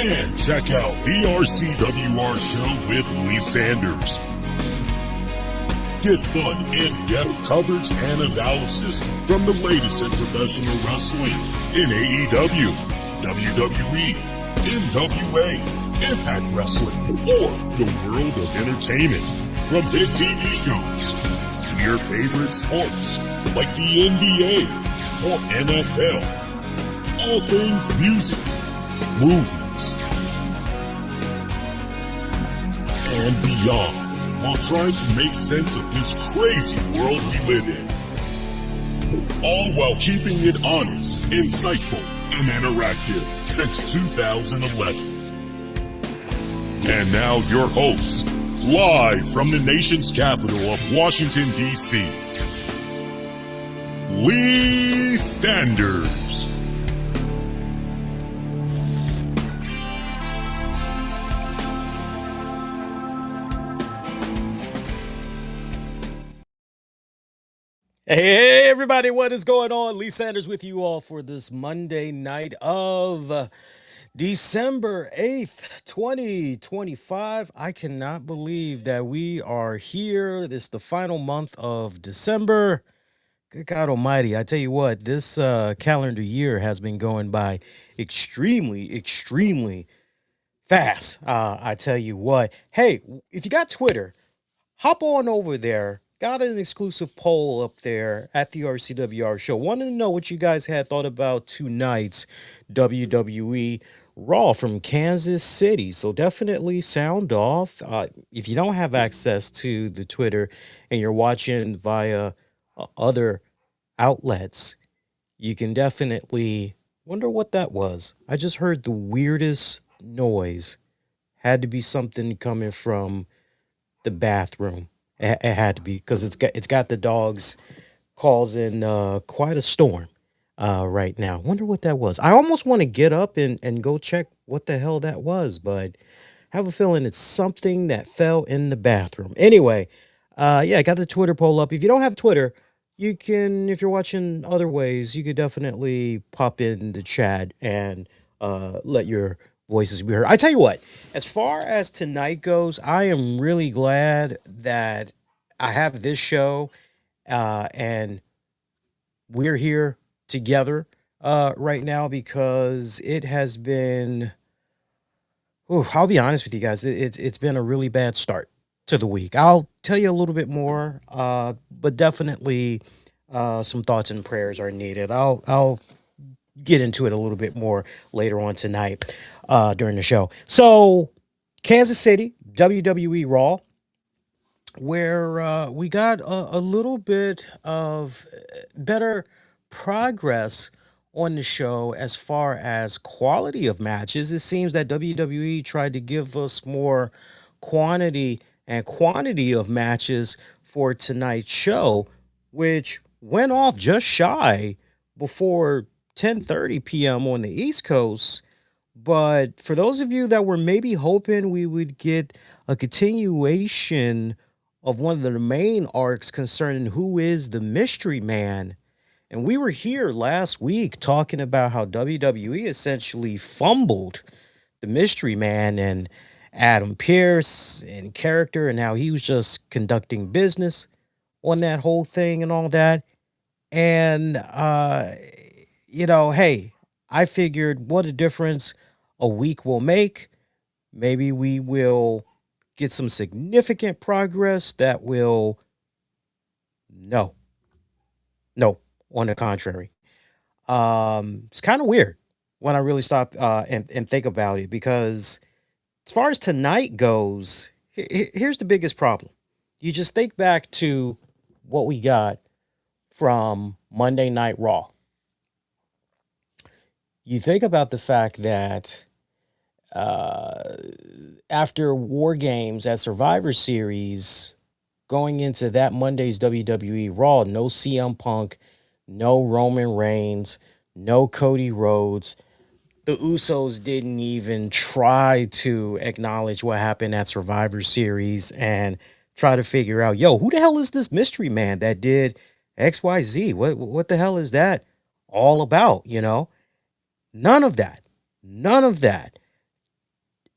And check out the RCWR show with Lee Sanders. Get fun, in-depth coverage and analysis from the latest in professional wrestling in AEW, WWE, NWA, Impact Wrestling, or the world of entertainment. From hit TV shows to your favorite sports like the NBA or NFL. All things music, movies, and beyond, while trying to make sense of this crazy world we live in. All while keeping it honest, insightful, and interactive since 2011. And now your host, live from the nation's capital of Washington, D.C., Lee Sanders. Hey, everybody, what is going on? Lee Sanders with you all for this Monday night of December 8th, 2025. I cannot believe that we are here. This is the final month of December. Good God almighty. I tell you what, this calendar year has been going by extremely fast. I tell you what. Hey, if you got Twitter, hop on over there. Got an exclusive poll up there at the RCWR show. Wanted to know what you guys had thought about tonight's WWE RAW from Kansas City. So definitely sound off. If you don't have access to the Twitter and you're watching via other outlets, you can definitely wonder what that was. I just heard the weirdest noise. Had to be something coming from the bathroom. It had to be, because it's got the dogs causing quite a storm right now. Wonder what that was. I almost want to get up and go check what the hell that was, but I have a feeling it's something that fell in the bathroom. Anyway, I got the Twitter poll up. If you don't have Twitter, you can, if you're watching other ways, you could definitely pop in the chat and let your voices be heard. I tell you what, as far as tonight goes, I am really glad that I have this show and we're here together right now, because it has been, I'll be honest with you guys, it's been a really bad start to the week. I'll tell you a little bit more, but definitely some thoughts and prayers are needed. I'll get into it a little bit more later on tonight during the show. So, Kansas City, WWE RAW, where we got a little bit of better progress on the show as far as quality of matches. It seems that WWE tried to give us more quantity and quantity of matches for tonight's show, which went off just shy before 10:30 p.m. on the East Coast. But for those of you that were maybe hoping we would get a continuation of one of the main arcs concerning who is the mystery man, and we were here last week talking about how WWE essentially fumbled the mystery man and Adam Pearce in character, and how he was just conducting business on that whole thing and all that. And, hey, I figured what a difference a week will make. Maybe we will get some significant progress that will, no, on the contrary. It's kind of weird when I really stop and think about it, because as far as tonight goes, here's the biggest problem. You just think back to what we got from Monday Night Raw. You think about the fact that after War Games at Survivor Series, going into that Monday's WWE Raw, no CM Punk, no Roman Reigns, no Cody Rhodes. The Usos didn't even try to acknowledge what happened at Survivor Series and try to figure out, who the hell is this mystery man that did XYZ? What the hell is that all about? None of that.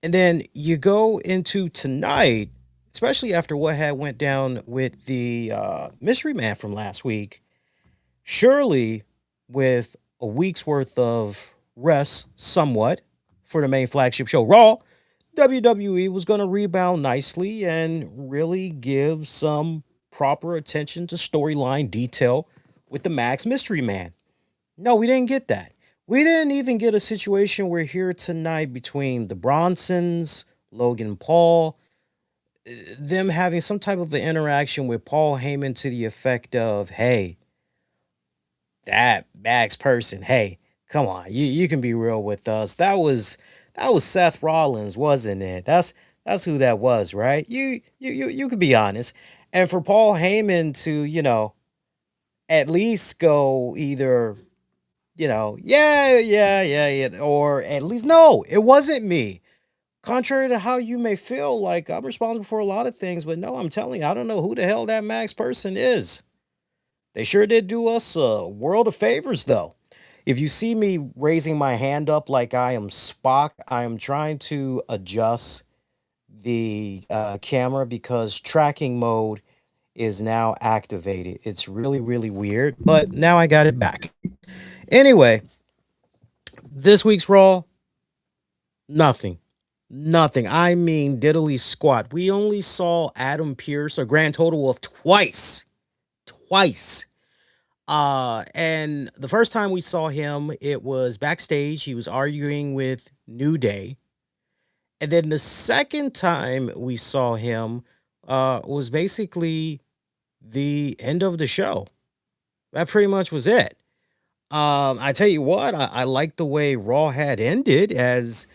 And then you go into tonight, especially after what had went down with the mystery man from last week. Surely, with a week's worth of rest, somewhat, for the main flagship show, Raw, WWE was going to rebound nicely and really give some proper attention to storyline detail with the Max Mystery Man. No, we didn't get that. We didn't even get a situation where here tonight between the Bronsons, Logan Paul, them having some type of an interaction with Paul Heyman to the effect of, hey, that Max person, hey, come on, you can be real with us. That was Seth Rollins, wasn't it? That's who that was, right? You could be honest. And for Paul Heyman to, at least go either, yeah, or at least no, it wasn't me. Contrary to how you may feel, like I'm responsible for a lot of things, but no, I'm telling you, I don't know who the hell that Max person is. They sure did do us a world of favors, though. If you see me raising my hand up like I am Spock, I am trying to adjust the camera because tracking mode is now activated. It's really, really weird, but now I got it back. Anyway, this week's Raw, nothing. Nothing. I mean, diddly squat. We only saw Adam Pierce a grand total of twice. Twice. And the first time we saw him, it was backstage. He was arguing with New Day. And then the second time we saw him was basically the end of the show. That pretty much was it. I tell you what, I like the way Raw had ended as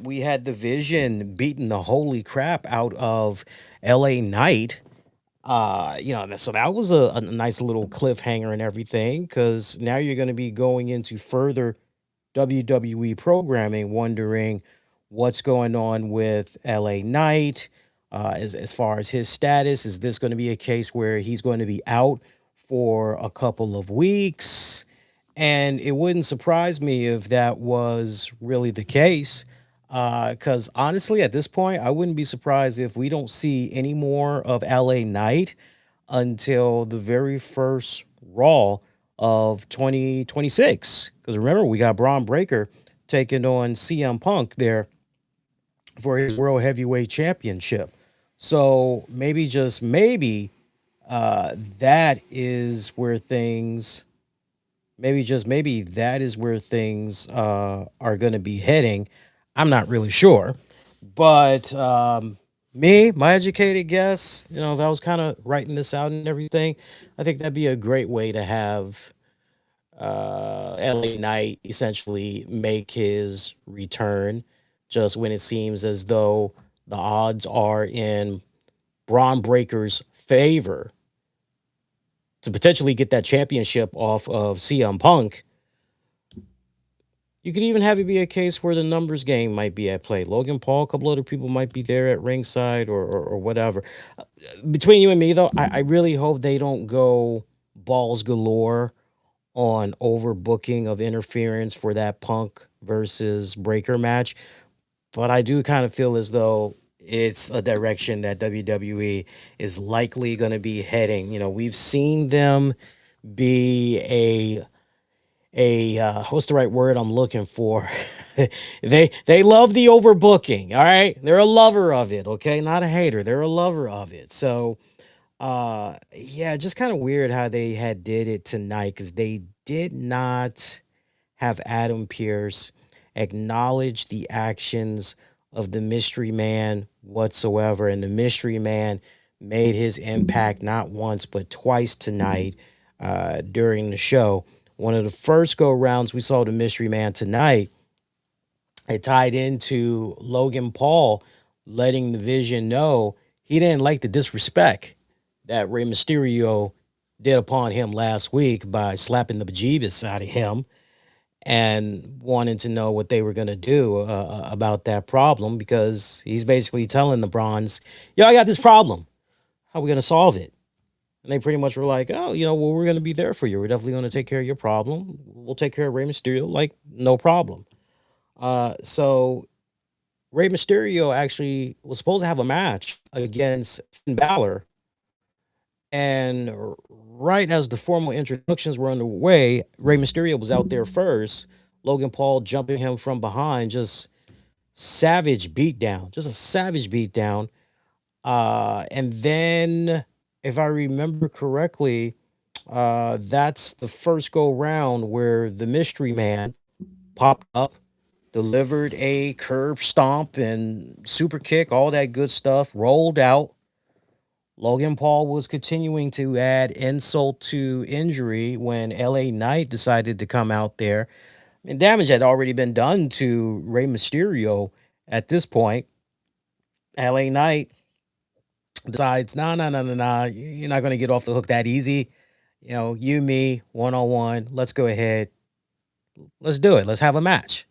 we had the Vision beating the holy crap out of LA Knight. So that was a nice little cliffhanger and everything because now you're going to be going into further WWE programming, wondering what's going on with LA Knight as far as his status. Is this going to be a case where he's going to be out for a couple of weeks? And it wouldn't surprise me if that was really the case. Because honestly, at this point, I wouldn't be surprised if we don't see any more of LA Knight until the very first Raw of 2026. Because remember, we got Braun Breaker taking on CM Punk there for his World Heavyweight Championship. So maybe, just maybe, that is where things maybe just maybe that is where things are going to be heading. I'm not really sure, but my educated guess, if I was kind of writing this out and everything, I think that'd be a great way to have LA Knight essentially make his return, just when it seems as though the odds are in Braun Breaker's favor to potentially get that championship off of CM Punk. You could even have it be a case where the numbers game might be at play. Logan Paul, a couple other people might be there at ringside or whatever. Between you and me, though, I really hope they don't go balls galore on overbooking of interference for that Punk versus Breaker match. But I do kind of feel as though it's a direction that WWE is likely going to be heading. We've seen them be a what's the right word I'm looking for? They love the overbooking, all right? They're a lover of it, okay? Not a hater. They're a lover of it. So yeah, just kind of weird how they had did it tonight because they did not have Adam Pierce acknowledge the actions of the mystery man whatsoever. And the mystery man made his impact not once but twice tonight during the show. One of the first go rounds we saw the mystery man tonight, it tied into Logan Paul letting the Vision know he didn't like the disrespect that Rey Mysterio did upon him last week by slapping the bejeebus out of him and wanting to know what they were going to do about that problem, because he's basically telling the Bronze, yo, I got this problem. How are we going to solve it? And they pretty much were like, oh, well, we're going to be there for you. We're definitely going to take care of your problem. We'll take care of Rey Mysterio, like, no problem. So Rey Mysterio actually was supposed to have a match against Finn Balor, and right as the formal introductions were underway, Rey Mysterio was out there first. Logan Paul jumping him from behind, just savage beatdown, just a savage beatdown. And then, if I remember correctly, that's the first go round where the mystery man popped up, delivered a curb stomp and super kick, all that good stuff, rolled out. Logan Paul was continuing to add insult to injury when LA Knight decided to come out there. And damage had already been done to Rey Mysterio at this point. LA Knight decides, nah, nah, nah, nah, nah, you're not going to get off the hook that easy. You know, you, me, one on one. Let's go ahead. Let's do it. Let's have a match.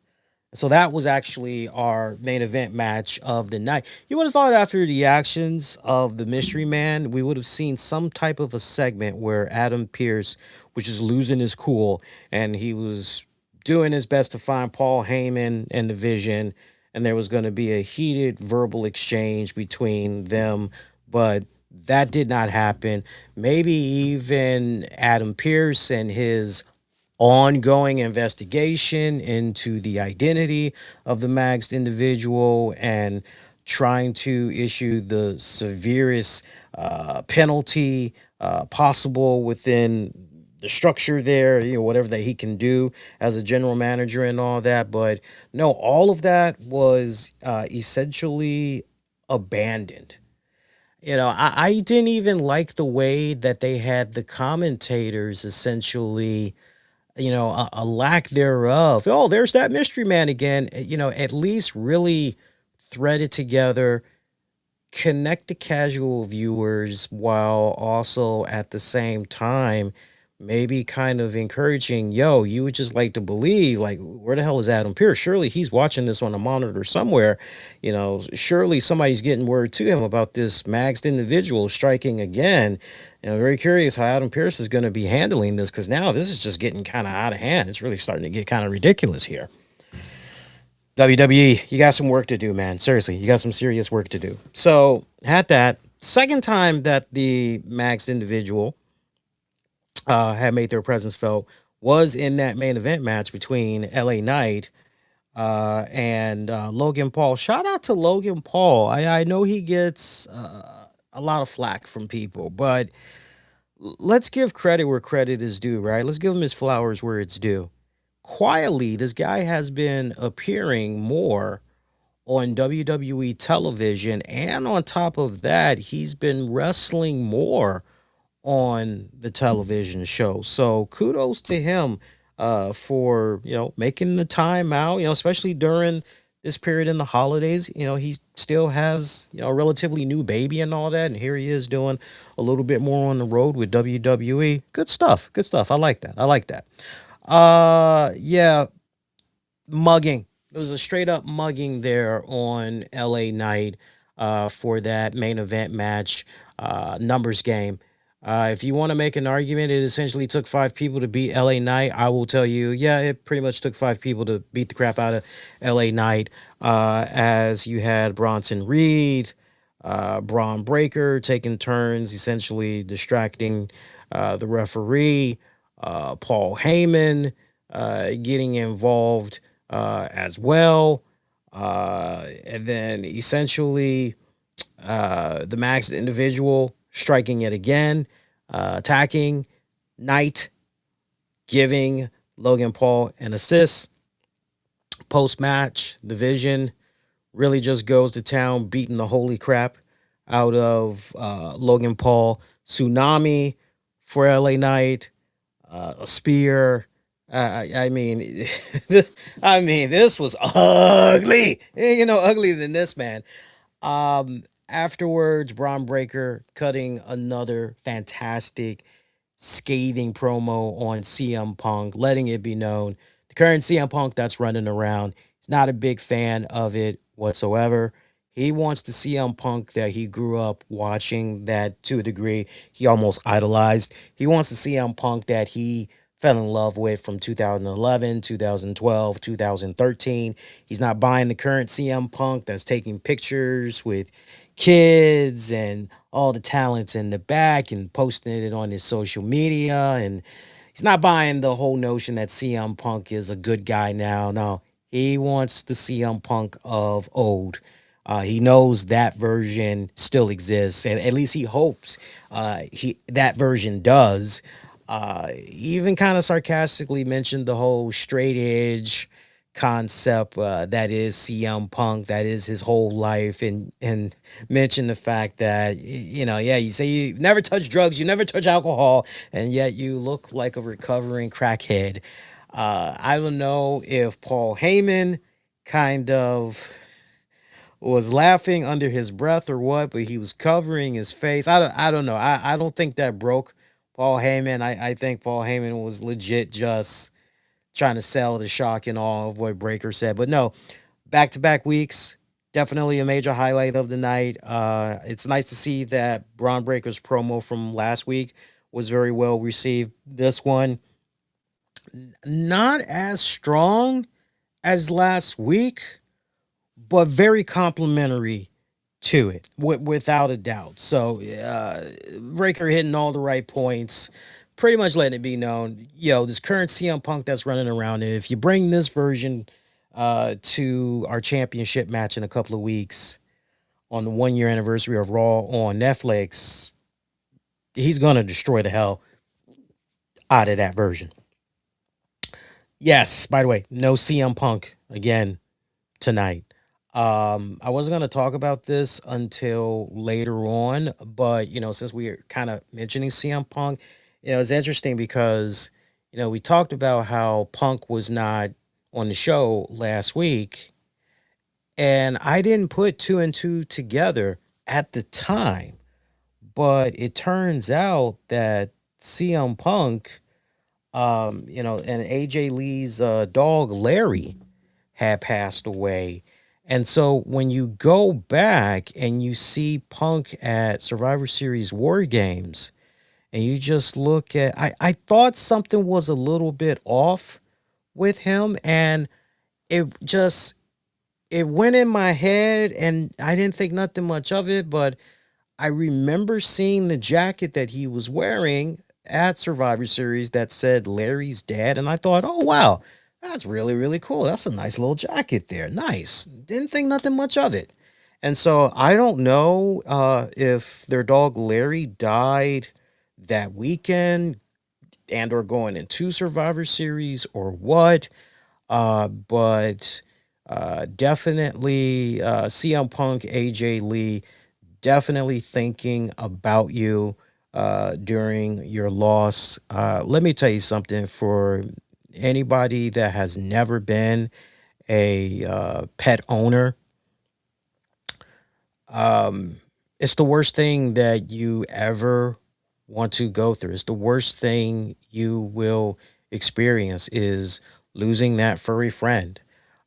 So that was actually our main event match of the night. You would have thought after the actions of the Mystery Man, we would have seen some type of a segment where Adam Pearce was just losing his cool and he was doing his best to find Paul Heyman and the Vision, and there was going to be a heated verbal exchange between them, but that did not happen. Maybe even Adam Pearce and his ongoing investigation into the identity of the maxed individual and trying to issue the severest penalty possible within the structure there, you know, whatever that he can do as a general manager and all that. But no, all of that was essentially abandoned. You know, I didn't even like the way that they had the commentators essentially, you know, a lack thereof. Oh, there's that mystery man again. You know, at least really thread it together, connect the casual viewers while also at the same time maybe kind of encouraging, yo, you would just like to believe, like, where the hell is Adam Pearce? Surely he's watching this on a monitor somewhere. You know, surely somebody's getting word to him about this maxed individual striking again. You know, very curious how Adam Pearce is going to be handling this, because now this is just getting kind of out of hand. It's really starting to get kind of ridiculous here. WWE, you got some work to do, man. Seriously, you got some serious work to do. So, had that. Second time that the maxed individual had made their presence felt was in that main event match between LA Knight and Logan Paul. Shout out to Logan Paul. I know he gets a lot of flack from people, but let's give credit where credit is due, right? Let's give him his flowers where it's due. Quietly, this guy has been appearing more on WWE television, and on top of that, he's been wrestling more on the television show. So kudos to him for, you know, making the time out, you know, especially during this period in the holidays. You know, he still has, you know, a relatively new baby and all that, and here he is doing a little bit more on the road with WWE. Good stuff. Good stuff. I like that. I like that. Yeah, mugging. It was a straight up mugging there on LA Knight for that main event match, numbers game. If you want to make an argument, it essentially took five people to beat LA Knight. I will tell you, yeah, it pretty much took five people to beat the crap out of LA Knight. As you had Bronson Reed, Braun Breaker taking turns, essentially distracting the referee, Paul Heyman getting involved as well. And then essentially the max individual striking it again, attacking Knight, giving Logan Paul an assist. Post match, the Vision really just goes to town, beating the holy crap out of Logan Paul. Tsunami for LA Knight, a spear. I mean, I mean, this was ugly. You know, uglier than this, man. Afterwards, Braun Breaker cutting another fantastic, scathing promo on CM Punk, letting it be known the current CM Punk that's running around, he's not a big fan of it whatsoever. He wants the CM Punk that he grew up watching, that to a degree he almost idolized. He wants the CM Punk that he fell in love with from 2011, 2012, 2013. He's not buying the current CM Punk that's taking pictures with kids and all the talents in the back and posting it on his social media. And he's not buying the whole notion that CM Punk is a good guy now. No, he wants the CM Punk of old. He knows that version still exists, and at least he hopes he that version does. He even kind of sarcastically mentioned the whole straight edge concept that is CM Punk, that is his whole life, and mentioned the fact that yeah, you say you never touch drugs, you never touch alcohol, and yet you look like a recovering crackhead. I don't know if Paul Heyman kind of was laughing under his breath or what, but he was covering his face. I don't know. I don't think that broke Paul Heyman. I think Paul Heyman was legit just trying to sell the shock and awe of what Breaker said. But no, back to back weeks, definitely a major highlight of the night. It's nice to see that Braun Breaker's promo from last week was very well received. This one, not as strong as last week, but very complimentary to it, without a doubt. So, Breaker hitting all the right points, pretty much letting it be known, this current CM Punk that's running around, and if you bring this version to our championship match in a couple of weeks on the 1 year anniversary of Raw on Netflix, he's gonna destroy the hell out of that version. Yes, by the way, no CM Punk again tonight. I wasn't going to talk about this until later on, but since we are kind of mentioning CM Punk, it's interesting because we talked about how Punk was not on the show last week, and I didn't put two and two together at the time, but it turns out that CM Punk, and AJ Lee's dog Larry had passed away. And so when you go back and you see Punk at Survivor Series War Games, and you just look at, I thought something was a little bit off with him, and it just it went in my head, and I didn't think nothing much of it, but I remember seeing the jacket that he was wearing at Survivor Series that said Larry's dad, and I thought, oh wow, that's really, really cool. That's a nice little jacket there. Nice. Didn't think nothing much of it. And so I don't know if their dog Larry died that weekend and or going into Survivor Series or what. But definitely CM Punk, AJ Lee, definitely thinking about you during your loss. Let me tell you something, for anybody that has never been a pet owner, it's the worst thing that you ever want to go through. It's the worst thing you will experience is losing that furry friend.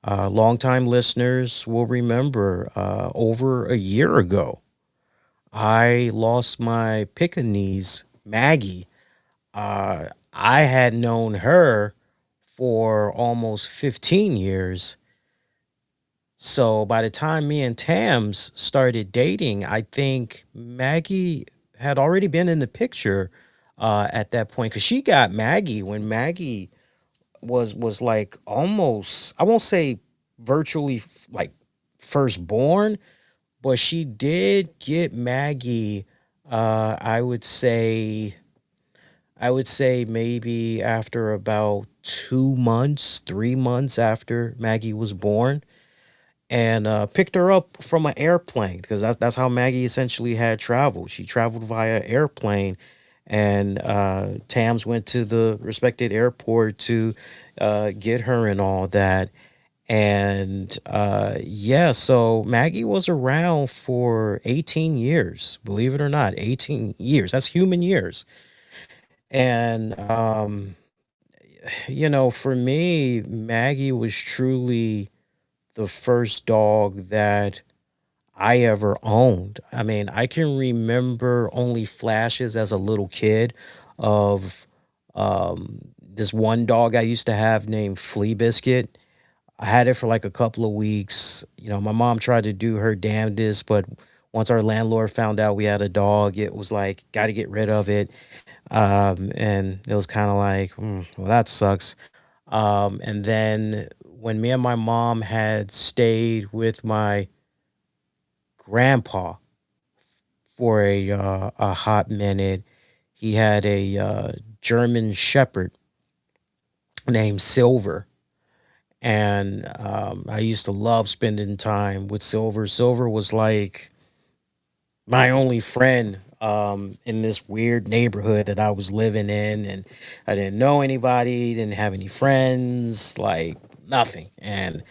Longtime listeners will remember over a year ago, I lost my Pekingese, Maggie. I had known her for almost 15 years. So by the time me and Tams started dating, I think Maggie had already been in the picture at that point, because she got Maggie when Maggie was like almost, I won't say virtually like firstborn, but she did get Maggie. I would say maybe after about 2 months, 3 months after Maggie was born, and picked her up from an airplane, because that's how Maggie essentially had traveled. She traveled via airplane, and Tams went to the respected airport to get her and all that. And yeah, so Maggie was around for 18 years, believe it or not, 18 years. That's human years. And for me, Maggie was truly the first dog that I ever owned. I mean, I can remember only flashes as a little kid of this one dog I used to have named Flea Biscuit. I had it for like a couple of weeks. My mom tried to do her damnedest, but once our landlord found out we had a dog, it was like, got to get rid of it. And it was kind of like, well, that sucks. And then when me and my mom had stayed with my grandpa for a hot minute, he had a German Shepherd named Silver. And I used to love spending time with Silver. Silver was like my only friend in this weird neighborhood that I was living in, and I didn't know anybody, didn't have any friends, like nothing. And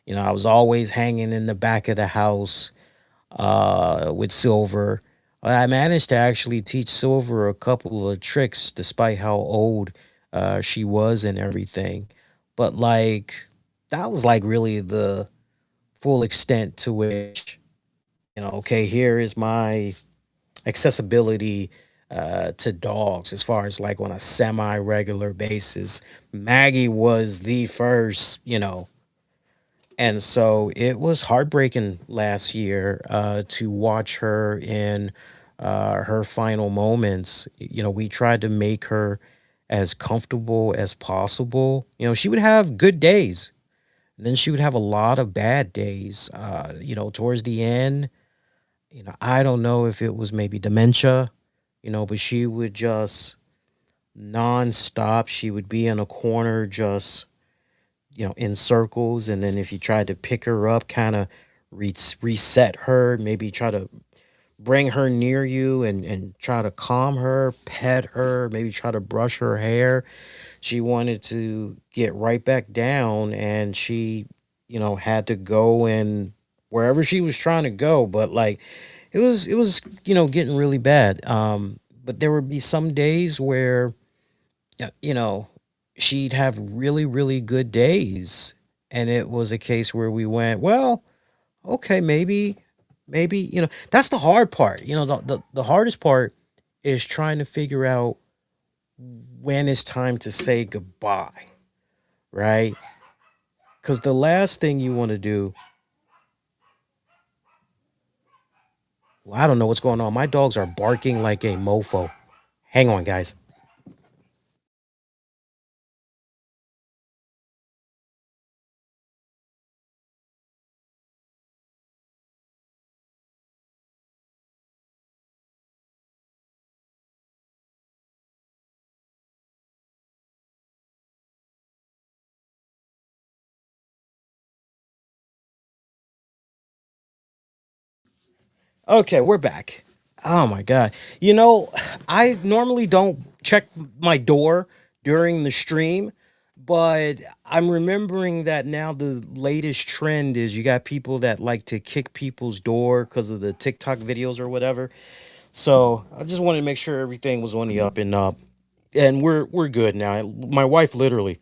I was always hanging in the back of the house with Silver. I managed to actually teach Silver a couple of tricks, despite how old she was and everything. But like that was like really the full extent to which okay, here is my accessibility to dogs as far as like on a semi-regular basis. Maggie was the first, and so it was heartbreaking last year to watch her in her final moments. We tried to make her as comfortable as possible. She would have good days, and then she would have a lot of bad days. Towards the end, I don't know if it was maybe dementia, but she would just nonstop. She would be in a corner just, in circles. And then if you tried to pick her up, kind of reset her, maybe try to bring her near you and try to calm her, pet her, maybe try to brush her hair. She wanted to get right back down, and she, had to go and wherever she was trying to go. But like, it was getting really bad. But there would be some days where yeah, she'd have really, really good days. And it was a case where we went, well, okay, maybe, that's the hard part. The hardest part is trying to figure out when it's time to say goodbye, right? Because the last thing you want to do, well, I don't know what's going on. My dogs are barking like a mofo. Hang on, guys. Okay, we're back. Oh my god. I normally don't check my door during the stream, but I'm remembering that now the latest trend is you got people that like to kick people's door because of the TikTok videos or whatever. So I just wanted to make sure everything was on the up and up. And we're good now. My wife literally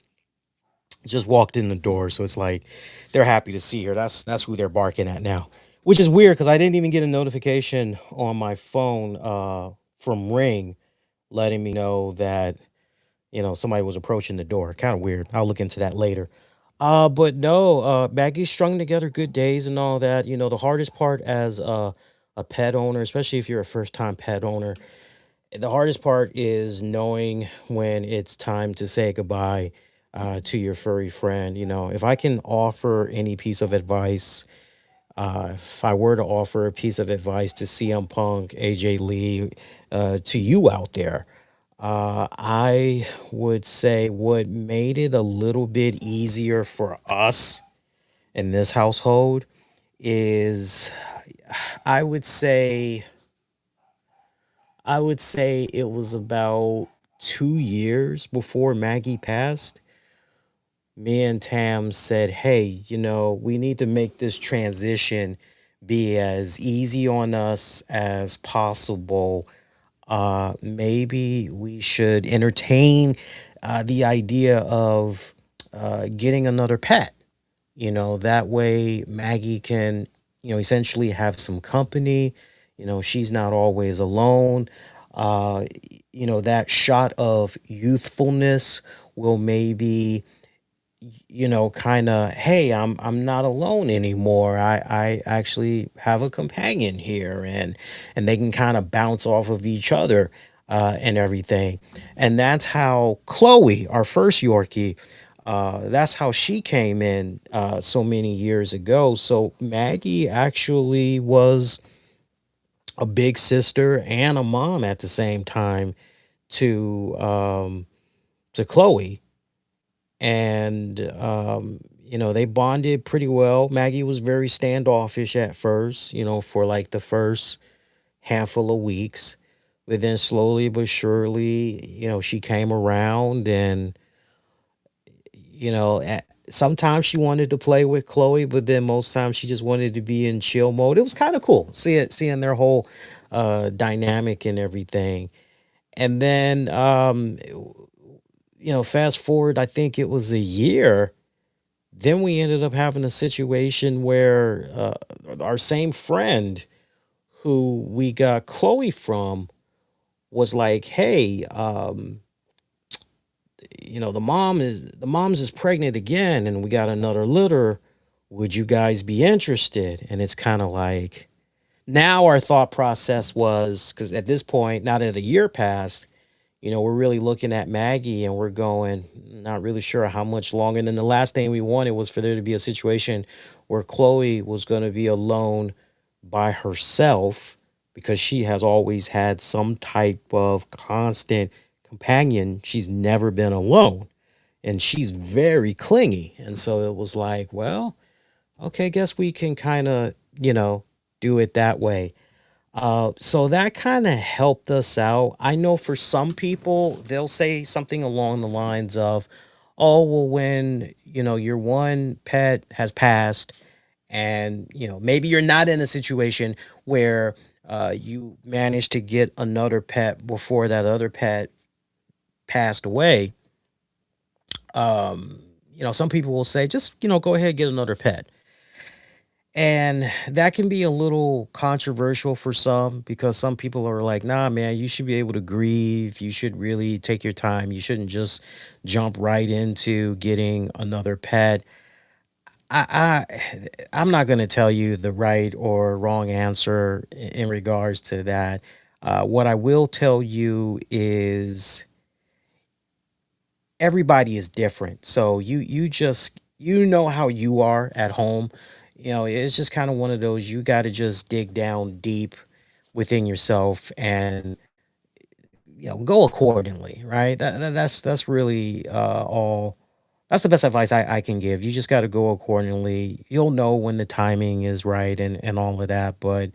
just walked in the door, so it's like they're happy to see her. That's who they're barking at now, which is weird because I didn't even get a notification on my phone from Ring letting me know that somebody was approaching the door. Kind of weird. I'll look into that later. But no, Maggie strung together good days and all that. The hardest part as a pet owner, especially if you're a first time pet owner, the hardest part is knowing when it's time to say goodbye to your furry friend. If I can offer any piece of advice, if I were to offer a piece of advice to CM Punk, AJ Lee, to you out there, I would say what made it a little bit easier for us in this household is I would say I would say it was about 2 years before Maggie passed. Me and Tam said, hey, we need to make this transition be as easy on us as possible. Maybe we should entertain the idea of getting another pet. That way Maggie can, essentially have some company. She's not always alone. That shot of youthfulness will maybe, kind of, hey, I'm not alone anymore. I actually have a companion here, and they can kind of bounce off of each other, and everything. And that's how Chloe, our first Yorkie, that's how she came in, so many years ago. So Maggie actually was a big sister and a mom at the same time to Chloe, and they bonded pretty well. Maggie was very standoffish at first, for like the first handful of weeks, but then slowly but surely, she came around, and sometimes she wanted to play with Chloe, but then most times she just wanted to be in chill mode. It was kind of cool seeing their whole dynamic and everything. And then fast forward, I think it was a year. Then we ended up having a situation where our same friend who we got Chloe from was like, "Hey, the mom's is pregnant again, and we got another litter. Would you guys be interested?" And it's kind of like, now our thought process was, because at this point, now that a year passed, we're really looking at Maggie, and we're going, not really sure how much longer. And then the last thing we wanted was for there to be a situation where Chloe was going to be alone by herself, because she has always had some type of constant companion. She's never been alone, and she's very clingy. And so it was like, well, okay, guess we can kind of, do it that way. So that kind of helped us out. I know for some people, they'll say something along the lines of, "Oh, well, when, your one pet has passed, and, maybe you're not in a situation where you managed to get another pet before that other pet passed away." Some people will say, just, go ahead and get another pet. And that can be a little controversial for some, because some people are like, nah, man, you should be able to grieve. You should really take your time. You shouldn't just jump right into getting another pet. I'm not going to tell you the right or wrong answer in regards to that. What I will tell you is everybody is different. So you just, how you are at home. It's just kind of one of those, you got to just dig down deep within yourself, and go accordingly, right? That's really all. That's the best advice I can give. You just got to go accordingly. You'll know when the timing is right, and all of that. But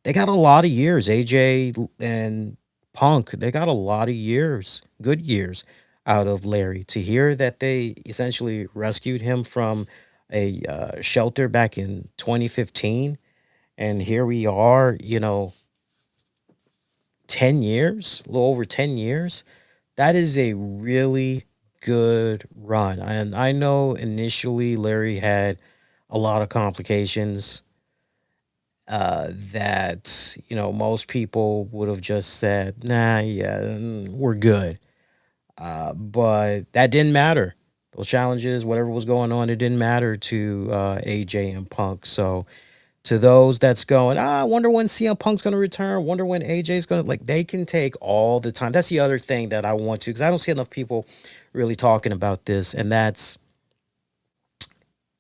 they got a lot of years. AJ and Punk, they got a lot of years, good years, out of Larry. To hear that they essentially rescued him from a shelter back in 2015, and here we are, 10 years, a little over 10 years. That is a really good run. And I know initially Larry had a lot of complications, that most people would have just said, "Nah, yeah, we're good." But that didn't matter. Those challenges, whatever was going on, it didn't matter to AJ and Punk. So to those that's going, I wonder when CM Punk's going to return, wonder when AJ's going to, like, they can take all the time. That's the other thing that I want to, because I don't see enough people really talking about this, and that's,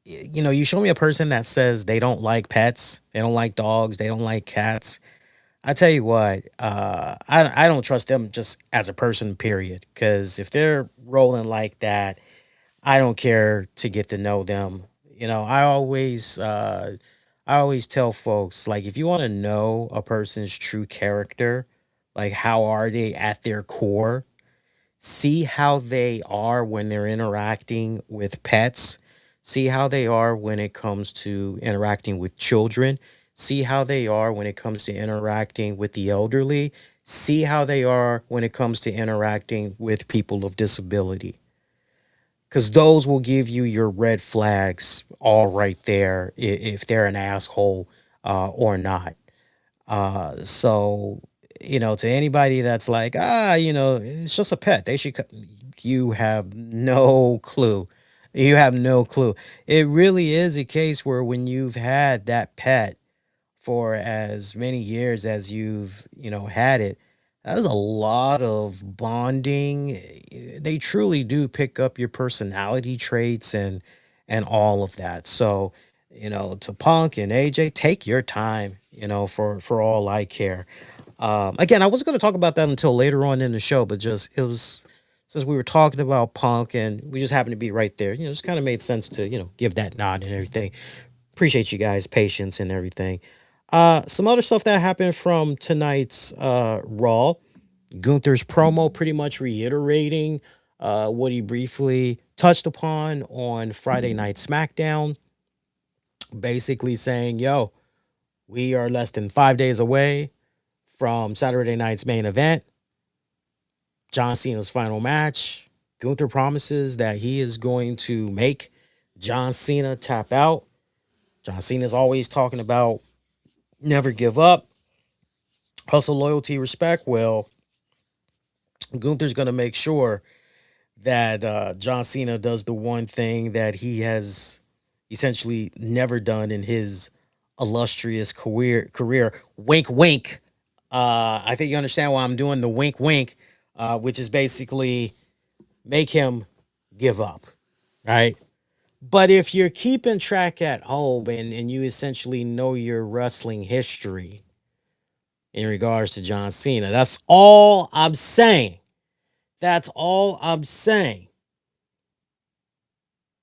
you show me a person that says they don't like pets, they don't like dogs, they don't like cats. I tell you what, I don't trust them just as a person, period. Because if they're rolling like that, I don't care to get to know them. I always tell folks, like, if you want to know a person's true character, like, how are they at their core, see how they are when they're interacting with pets, see how they are when it comes to interacting with children, see how they are when it comes to interacting with the elderly, see how they are when it comes to interacting with people of disability, because those will give you your red flags all right there, if they're an asshole or not. So, to anybody that's like, it's just a pet, they should. you have no clue. You have no clue. It really is a case where when you've had that pet for as many years as you've, had it, that is a lot of bonding. They truly do pick up your personality traits and all of that. So, to Punk and AJ, take your time, for all I care. Again, I wasn't going to talk about that until later on in the show, but just it was since we were talking about Punk and we just happened to be right there. Just kind of made sense to give that nod and everything. Appreciate you guys' patience and everything. Some other stuff that happened from tonight's Raw. Gunther's promo pretty much reiterating what he briefly touched upon on Friday Night SmackDown, basically saying, yo, we are less than 5 days away from Saturday night's main event, John Cena's final match. Gunther promises that he is going to make John Cena tap out. John Cena's always talking about never give up, hustle, loyalty, respect. Well, Gunther's going to make sure that John Cena does the one thing that he has essentially never done in his illustrious career. Wink, wink. I think you understand why I'm doing the wink, wink, which is basically make him give up, right? But if you're keeping track at home and you essentially know your wrestling history in regards to John Cena, that's all I'm saying. That's all I'm saying.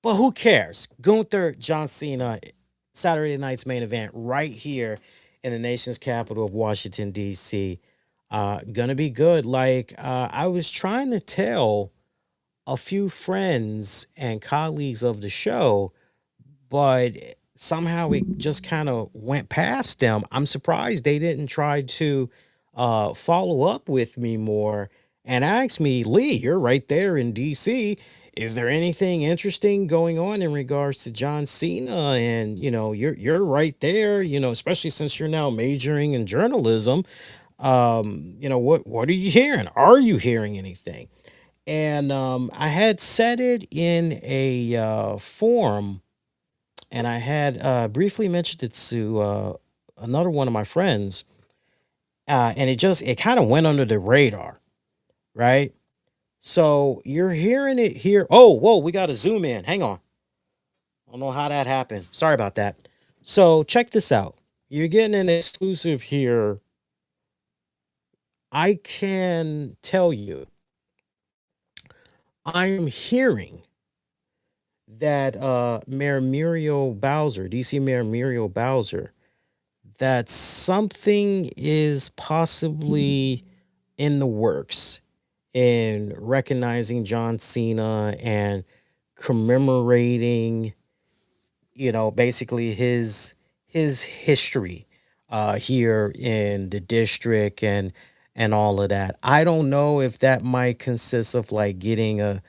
But who cares? Gunther, John Cena, Saturday night's main event right here in the nation's capital of Washington, D.C. Gonna be good. Like, I was trying to tell a few friends and colleagues of the show, but somehow it just kind of went past them. I'm surprised they didn't try to follow up with me more and ask me, Lee, you're right there in DC. Is there anything interesting going on in regards to John Cena? And you're right there. Especially since you're now majoring in journalism. What are you hearing? Are you hearing anything? And I had said it in a forum, and I had briefly mentioned it to another one of my friends, and it kind of went under the radar, right? So you're hearing it here. Oh, whoa, we got to zoom in. Hang on. I don't know how that happened. Sorry about that. So check this out. You're getting an exclusive here. I can tell you, I'm hearing that Mayor Muriel Bowser, DC Mayor Muriel Bowser, that something is possibly in the works in recognizing John Cena and commemorating, basically his history here in the district and all of that. I don't know if that might consist of like getting a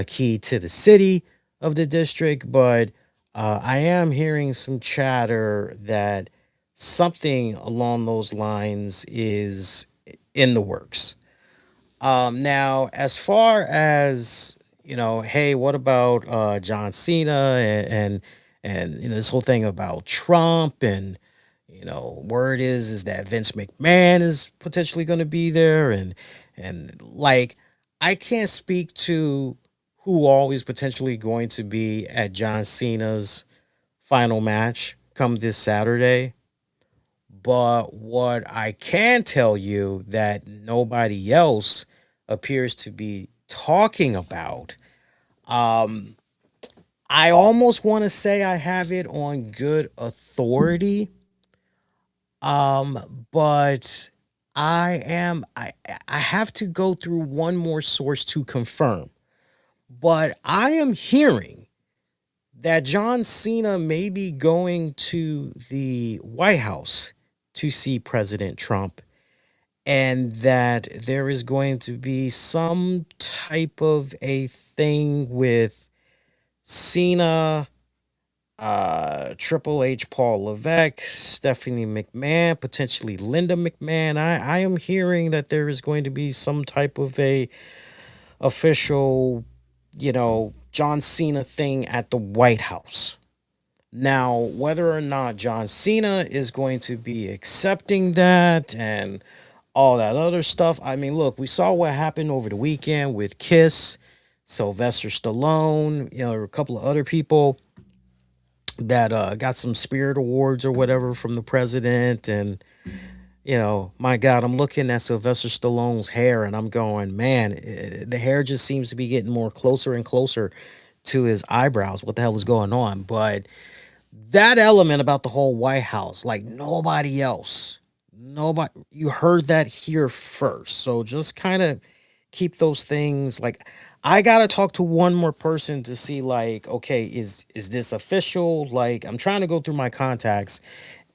key to the city of the district, but I am hearing some chatter that something along those lines is in the works. Now, as far as hey, what about John Cena and this whole thing about Trump and word is that Vince McMahon is potentially going to be there and like I can't speak to who all is potentially going to be at John Cena's final match come this Saturday. But what I can tell you that nobody else appears to be talking about, um, I almost want to say I have it on good authority. But I have to go through one more source to confirm. But I am hearing that John Cena may be going to the White House to see President Trump, and that there is going to be some type of a thing with Cena, Triple H, Paul Levesque, Stephanie McMahon, potentially Linda McMahon. I am hearing that there is going to be some type of official, John Cena thing at the White House. Now, whether or not John Cena is going to be accepting that and all that other stuff, I mean, look, we saw what happened over the weekend with Kiss, Sylvester Stallone, a couple of other people that got some spirit awards or whatever from the president. And my God, I'm looking at Sylvester Stallone's hair and I'm going, man, the hair just seems to be getting more closer and closer to his eyebrows. What the hell is going on? But that element about the whole White House, like nobody, you heard that here first. So just kind of keep those things like, I gotta talk to one more person to see, like, okay, is this official? Like, I'm trying to go through my contacts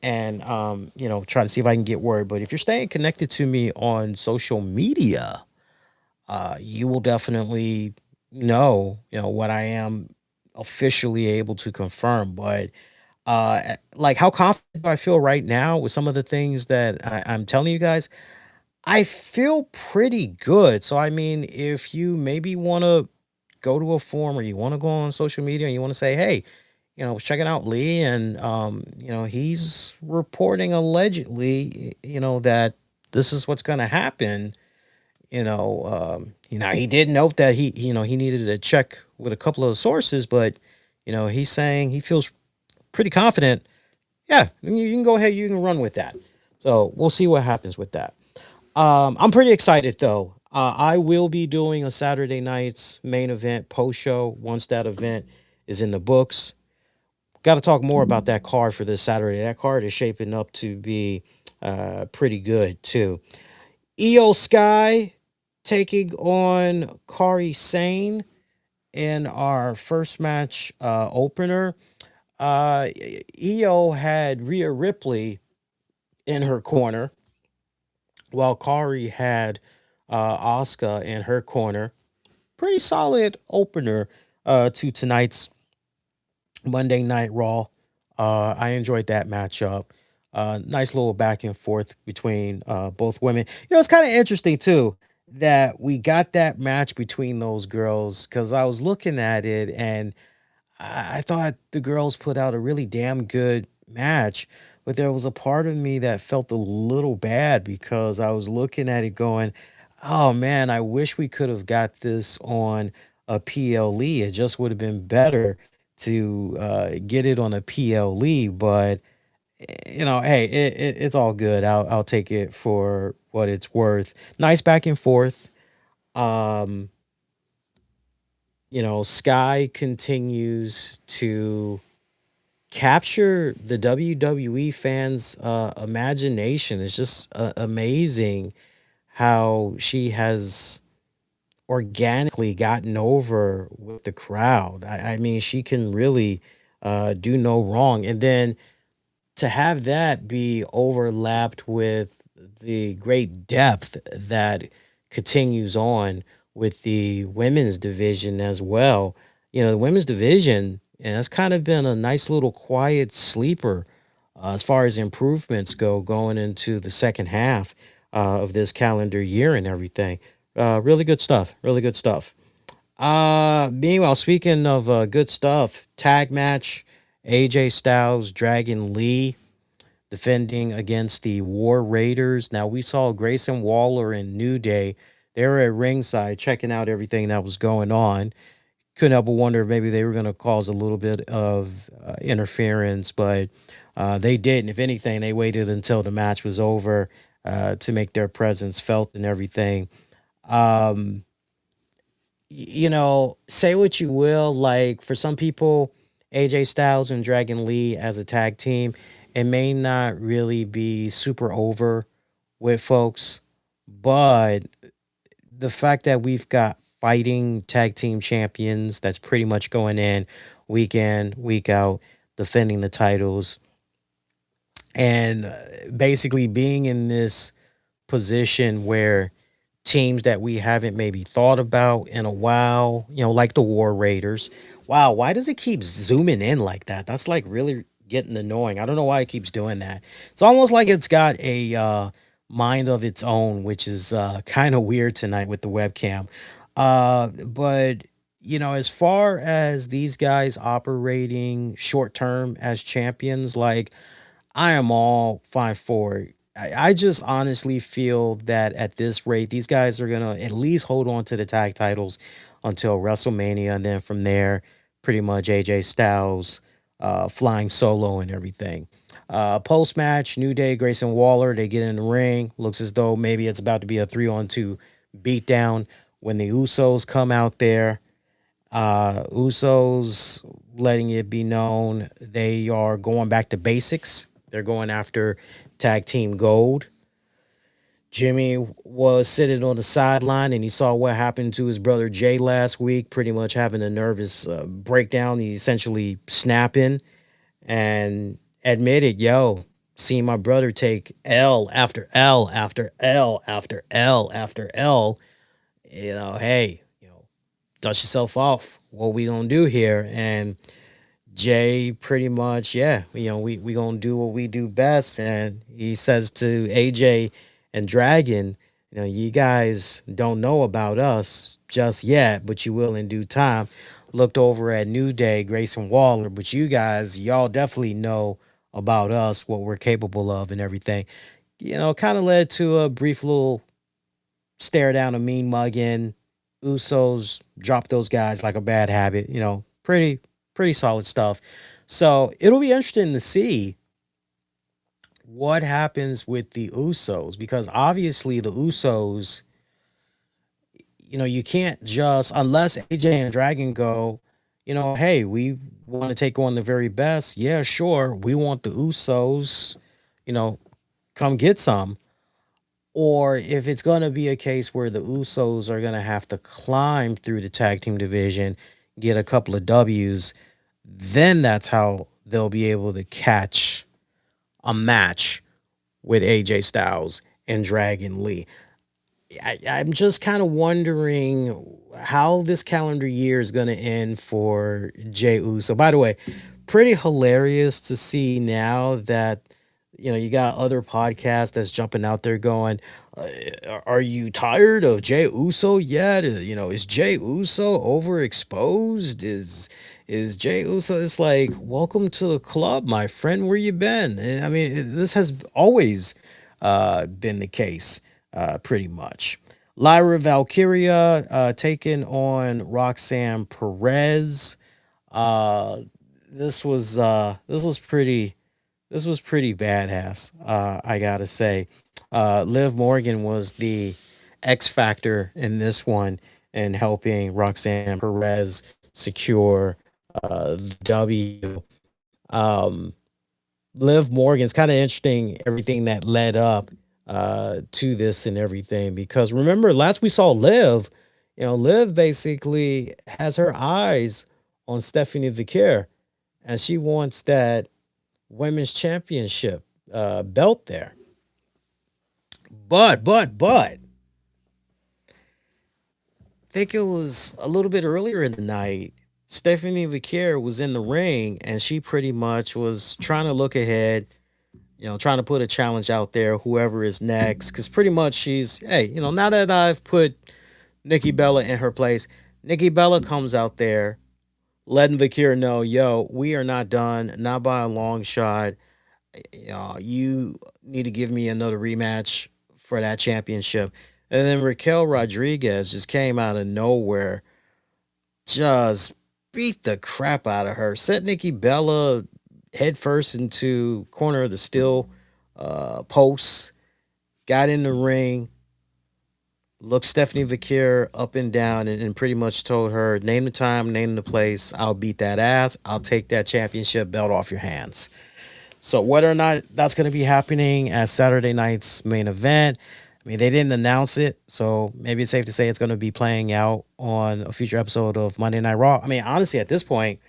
and try to see if I can get word. But if you're staying connected to me on social media, you will definitely know what I am officially able to confirm. But like, how confident do I feel right now with some of the things that I'm telling you guys? I feel pretty good. So I mean, if you maybe want to go to a forum or you want to go on social media and you want to say, hey, I was checking out Lee and he's reporting allegedly, that this is what's going to happen. He did note that he needed to check with a couple of sources, but he's saying he feels pretty confident. Yeah, you can go ahead, you can run with that. So we'll see what happens with that. I'm pretty excited though. I will be doing a Saturday night's main event post show once that event is in the books. Got to talk more about that card for this Saturday. That card is shaping up to be pretty good too. Io Sky taking on Kari Sane in our first match opener. Io had Rhea Ripley in her corner, while Kari had Asuka in her corner. Pretty solid opener to tonight's Monday Night Raw. I enjoyed that matchup. Nice little back and forth between both women. It's kind of interesting too that we got that match between those girls because I was looking at it and I thought the girls put out a really damn good match, but there was a part of me that felt a little bad because I was looking at it going, "Oh man, I wish we could have got this on a PLE. It just would have been better to get it on a PLE." But hey, it's all good. I'll take it for what it's worth. Nice back and forth. Um, Sky continues to capture the WWE fans' imagination. It's just amazing how she has organically gotten over with the crowd. I mean, she can really do no wrong. And then to have that be overlapped with the great depth that continues on with the women's division as well. The women's division, and that's kind of been a nice little quiet sleeper as far as improvements go going into the second half of this calendar year and everything. Really good stuff. Really good stuff. Meanwhile, speaking of good stuff, tag match, AJ Styles, Dragon Lee defending against the War Raiders. Now, we saw Grayson Waller and New Day. They were at ringside checking out everything that was going on. Couldn't help but wonder if maybe they were going to cause a little bit of interference, but they didn't. If anything, they waited until the match was over to make their presence felt and everything. Um, say what you will, like for some people, AJ Styles and Dragon Lee as a tag team, it may not really be super over with folks, but the fact that we've got fighting tag team champions that's pretty much going in, week out, defending the titles, and basically being in this position where teams that we haven't maybe thought about in a while, like the War Raiders. Wow, why does it keep zooming in like that? That's like really getting annoying. I don't know why it keeps doing that. It's almost like it's got a mind of its own, which is kind of weird tonight with the webcam. But as far as these guys operating short term as champions, like I am all fine for it. I just honestly feel that at this rate, these guys are gonna at least hold on to the tag titles until WrestleMania, and then from there, pretty much AJ Styles flying solo and everything. Post match, New Day, Grayson Waller, they get in the ring. Looks as though maybe it's about to be a 3-on-2 beatdown when the Usos come out there. Usos letting it be known they are going back to basics. They're going after tag team gold. Jimmy was sitting on the sideline and he saw what happened to his brother Jay last week, pretty much having a nervous breakdown. He essentially snapping and admitted, yo, seeing my brother take L after L after L after L after L, hey, dust yourself off. What we gonna do here? And Jay pretty much, yeah, we gonna do what we do best. And he says to AJ and Dragon, you guys don't know about us just yet, but you will in due time. Looked over at New Day, Grayson Waller, but you guys, y'all definitely know about us, what we're capable of, and everything. Kind of led to a brief little stare down, a mean mugging. Usos drop those guys like a bad habit. Pretty solid stuff. So it'll be interesting to see what happens with the Usos, because obviously the Usos, you can't just, unless AJ and Dragon go, hey, we want to take on the very best. Yeah, sure. We want the Usos, you know, come get some. Or if it's going to be a case where the Usos are going to have to climb through the tag team division, get a couple of W's, then that's how they'll be able to catch a match with AJ Styles and Dragon Lee. I'm just kind of wondering how this calendar year is going to end for Jey Uso. By the way, pretty hilarious to see now that you got other podcasts that's jumping out there going, "Are you tired of Jey Uso yet? Is Jey Uso overexposed? Is Jey Uso?" It's like, welcome to the club, my friend. Where you been? I mean, this has always been the case, pretty much. Lyra Valkyria taking on Roxanne Perez. Uh, this was pretty badass. I gotta say, Liv Morgan was the X factor in this one and helping Roxanne Perez secure the W. Um, Liv Morgan's kind of interesting, everything that led up to this and everything, because remember last we saw Liv, Liv basically has her eyes on Stephanie Vaquer and she wants that women's championship belt there. But I think it was a little bit earlier in the night. Stephanie Vaquer was in the ring and she pretty much was trying to look ahead, trying to put a challenge out there, whoever is next. Because pretty much she's, hey, now that I've put Nikki Bella in her place, Nikki Bella comes out there letting Vaquer know, yo, we are not done, not by a long shot. You need to give me another rematch for that championship. And then Raquel Rodriguez just came out of nowhere, just beat the crap out of her, set Nikki Bella head first into corner of the steel posts, got in the ring, looked Stephanie Vaquer up and down, and pretty much told her, name the time, name the place, I'll beat that ass, I'll take that championship belt off your hands. So whether or not that's going to be happening as Saturday night's main event, I mean, they didn't announce it, so maybe it's safe to say it's going to be playing out on a future episode of Monday Night Raw. I mean, honestly, at this point,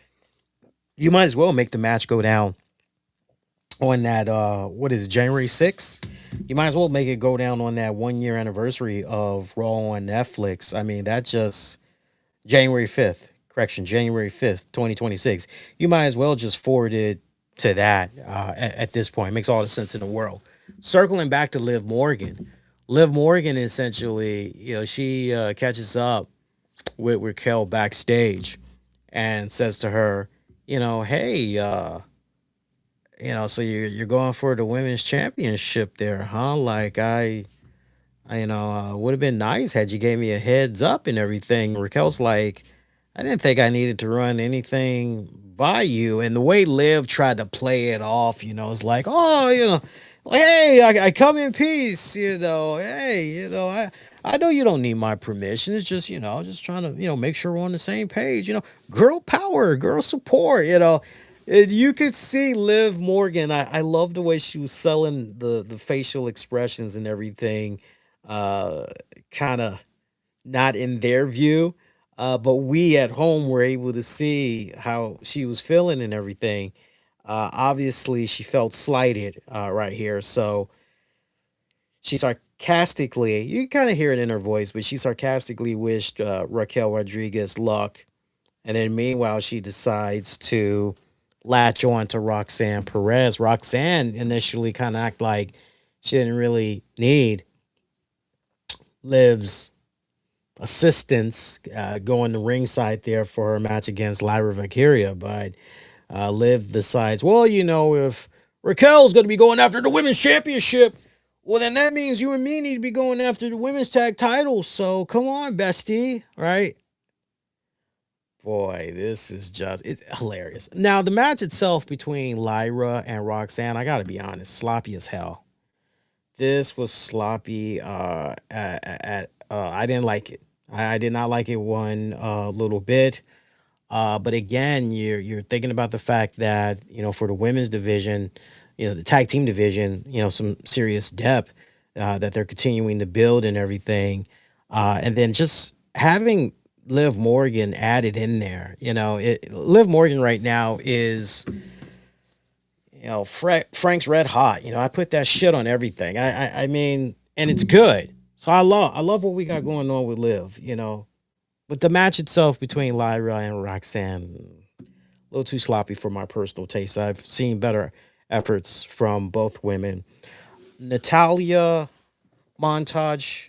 you might as well make the match go down on that, what is it, January 6th? You might as well make it go down on that 1 year anniversary of Raw on Netflix. I mean, that just January 5th, correction, January 5th, 2026. You might as well just forward it to that at this point. It makes all the sense in the world. Circling back to Liv Morgan. Liv Morgan essentially, she catches up with Raquel backstage and says to her, hey, so you're going for the women's championship there, huh? Like would have been nice had you gave me a heads up and everything. Raquel's like, I didn't think I needed to run anything by you. And the way Liv tried to play it off, it's like, oh, like, hey, I come in peace, hey, I know you don't need my permission. It's just, just trying to, make sure we're on the same page, girl power, girl support, And you could see Liv Morgan. I love the way she was selling the facial expressions and everything, uh, kind of not in their view, but we at home were able to see how she was feeling and everything. Obviously, she felt slighted right here, so she sarcastically, you kind of hear it in her voice, but she sarcastically wished Raquel Rodriguez luck. And then meanwhile, she decides to latch on to Roxanne Perez. Roxanne initially kind of act like she didn't really need Liv's assistance going to ringside there for her match against Lyra Valkyria. But Liv decides, well, if Raquel's going to be going after the women's championship, well, then that means you and me need to be going after the women's tag titles. So come on, bestie, right? Boy, this is just it's hilarious. Now, the match itself between Lyra and Roxanne, I got to be honest, sloppy as hell. This was sloppy. I didn't like it. I did not like it one little bit. But again, you're thinking about the fact that for the women's division, the tag team division, some serious depth that they're continuing to build and everything, and then just having Liv Morgan added in there. Liv Morgan right now is Frank's Red Hot. I put that shit on everything. I mean, and it's good. So I love what we got going on with Liv. But the match itself between Lyra and Roxanne, a little too sloppy for my personal taste. I've seen better efforts from both women. Natalia montage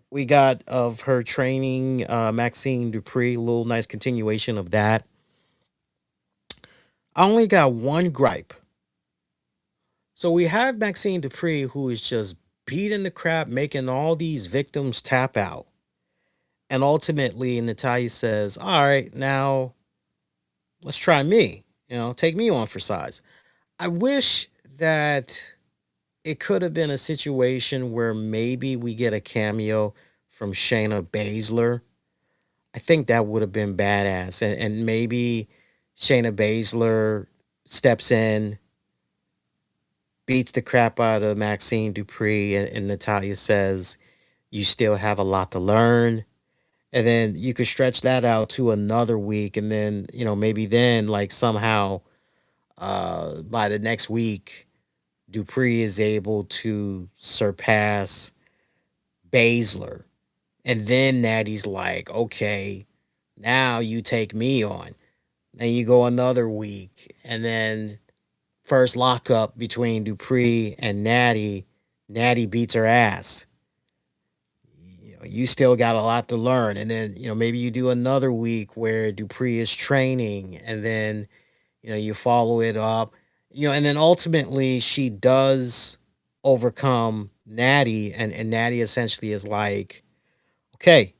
we got of her training Maxine Dupree, a little nice continuation of that. I only got one gripe. So we have Maxine Dupree who is just beating the crap, making all these victims tap out. And ultimately, Natalia says, all right, now let's try me. Take me on for size. I wish that it could have been a situation where maybe we get a cameo from Shayna Baszler. I think that would have been badass. And maybe Shayna Baszler steps in, beats the crap out of Maxine Dupree, and Natalia says, you still have a lot to learn. And then you could stretch that out to another week. And then, maybe then, like somehow, by the next week, Dupree is able to surpass Baszler. And then Natty's like, okay, now you take me on. And you go another week. And then first lockup between Dupree and Natty. Natty beats her ass. You still got a lot to learn. And then, maybe you do another week where Dupree is training and then, you follow it up, and then ultimately she does overcome Natty and Natty essentially is like, okay,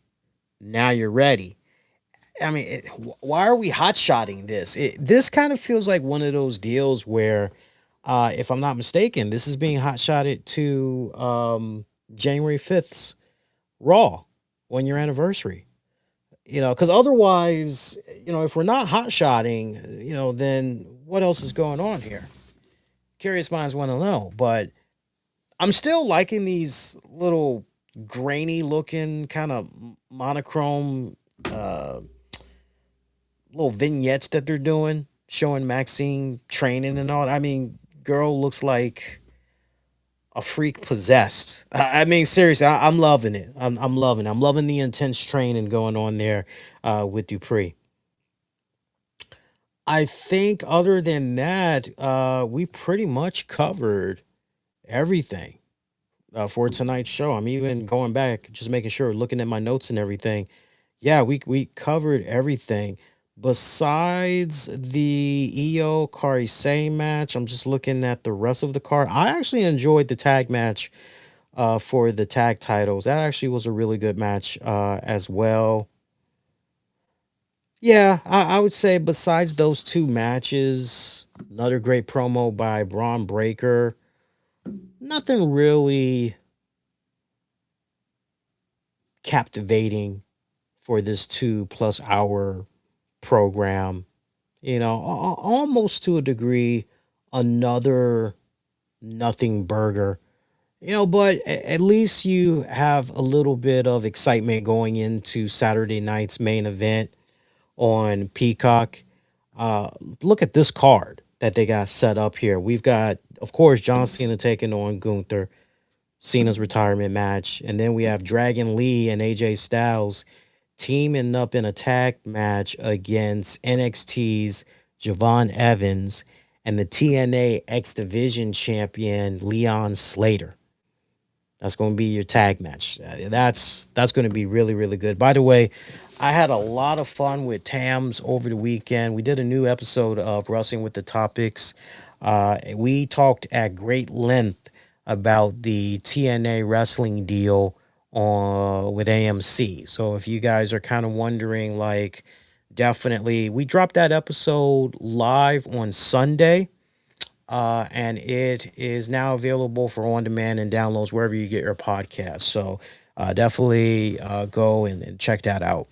now you're ready. I mean, why are we hot shotting this? This kind of feels like one of those deals where, if I'm not mistaken, this is being hot shotted to January 5th's Raw 1 year anniversary. Because otherwise, if we're not hot shotting, then what else is going on here? Curious minds want to know. But I'm still liking these little grainy looking kind of monochrome little vignettes that they're doing, showing Maxine training and all. I mean, girl looks like a freak possessed. I mean, seriously, I'm loving it. I'm loving it. I'm loving the intense training going on there with Dupree. I think other than that, we pretty much covered everything for tonight's show. I'm even going back, just making sure, looking at my notes and everything. Yeah, we covered everything besides the Io Karisei match. I'm just looking at the rest of the card. I actually enjoyed the tag match for the tag titles. That actually was a really good match as well. Yeah, I would say besides those two matches, another great promo by Braun Breaker. Nothing really captivating for this 2+ hour program. Almost to a degree, another nothing burger. But at least you have a little bit of excitement going into Saturday night's main event on Peacock. Look at this card that they got set up here. We've got, of course, John Cena taking on Gunther, Cena's retirement match. And then we have Dragon Lee and AJ Styles teaming up in a tag match against NXT's Javon Evans and the TNA X Division champion Leon Slater. That's going to be your tag match. That's going to be really really good. By the way, I had a lot of fun with Tams over the weekend. We did a new episode of Wrestling with the Topics. We talked at great length about the TNA wrestling deal with AMC. So if you guys are kind of wondering, like, definitely, we dropped that episode live on Sunday. And it is now available for on demand and downloads wherever you get your podcasts. So definitely go and check that out.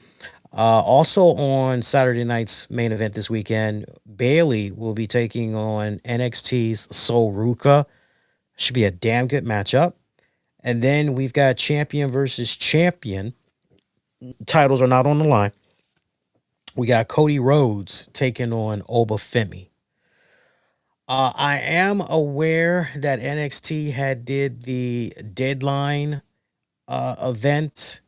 Also on Saturday night's main event this weekend, Bailey will be taking on NXT's Sol Ruka. Should be a damn good matchup. And then we've got champion versus champion. Titles are not on the line. We got Cody Rhodes taking on Obafemi. I am aware that NXT had did the deadline event,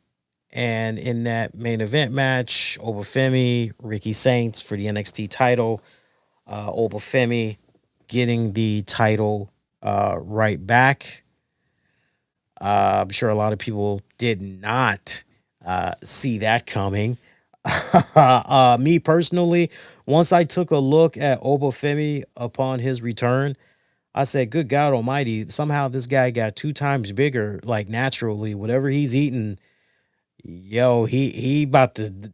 and in that main event match, Obafemi, Ricky Saints for the NXT title. Obafemi getting the title right back. I'm sure a lot of people did not see that coming. Me personally, once I took a look at Obafemi upon his return, I said, "Good God Almighty!" Somehow this guy got 2 times bigger, like naturally. Whatever he's eating, yo, he about to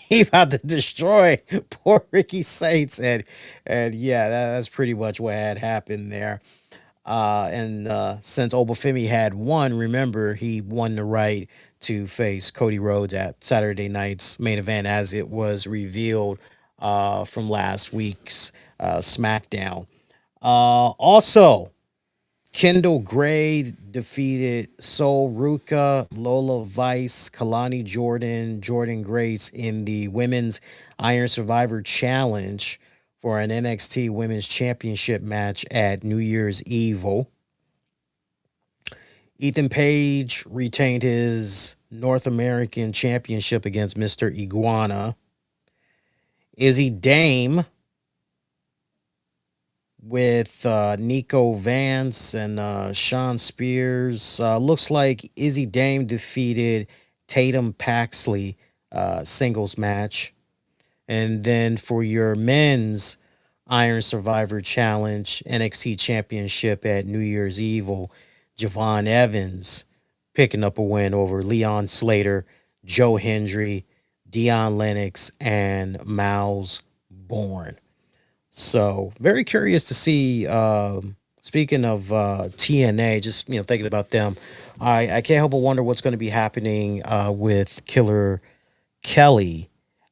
he about to destroy poor Ricky Saints, and yeah, that's pretty much what had happened there. And since Obafemi had won, remember, he won the right to face Cody Rhodes at Saturday night's main event, as it was revealed from last week's SmackDown. Also, Kendall Gray defeated Sol Ruka, Lola Vice, Kalani Jordan, Jordan Grace in the Women's Iron Survivor Challenge for an NXT Women's Championship match at New Year's Evil. Ethan Page retained his North American Championship against Mr. Iguana. Izzy Dame with Nico Vance and Sean Spears. Looks like Izzy Dame defeated Tatum Paxley singles match. And then for your men's Iron Survivor Challenge NXT Championship at New Year's Evil, Javon Evans picking up a win over Leon Slater, Joe Hendry, Dion Lennox, and Miles Bourne. So very curious to see. Speaking of TNA, just thinking about them, I can't help but wonder what's going to be happening with Killer Kelly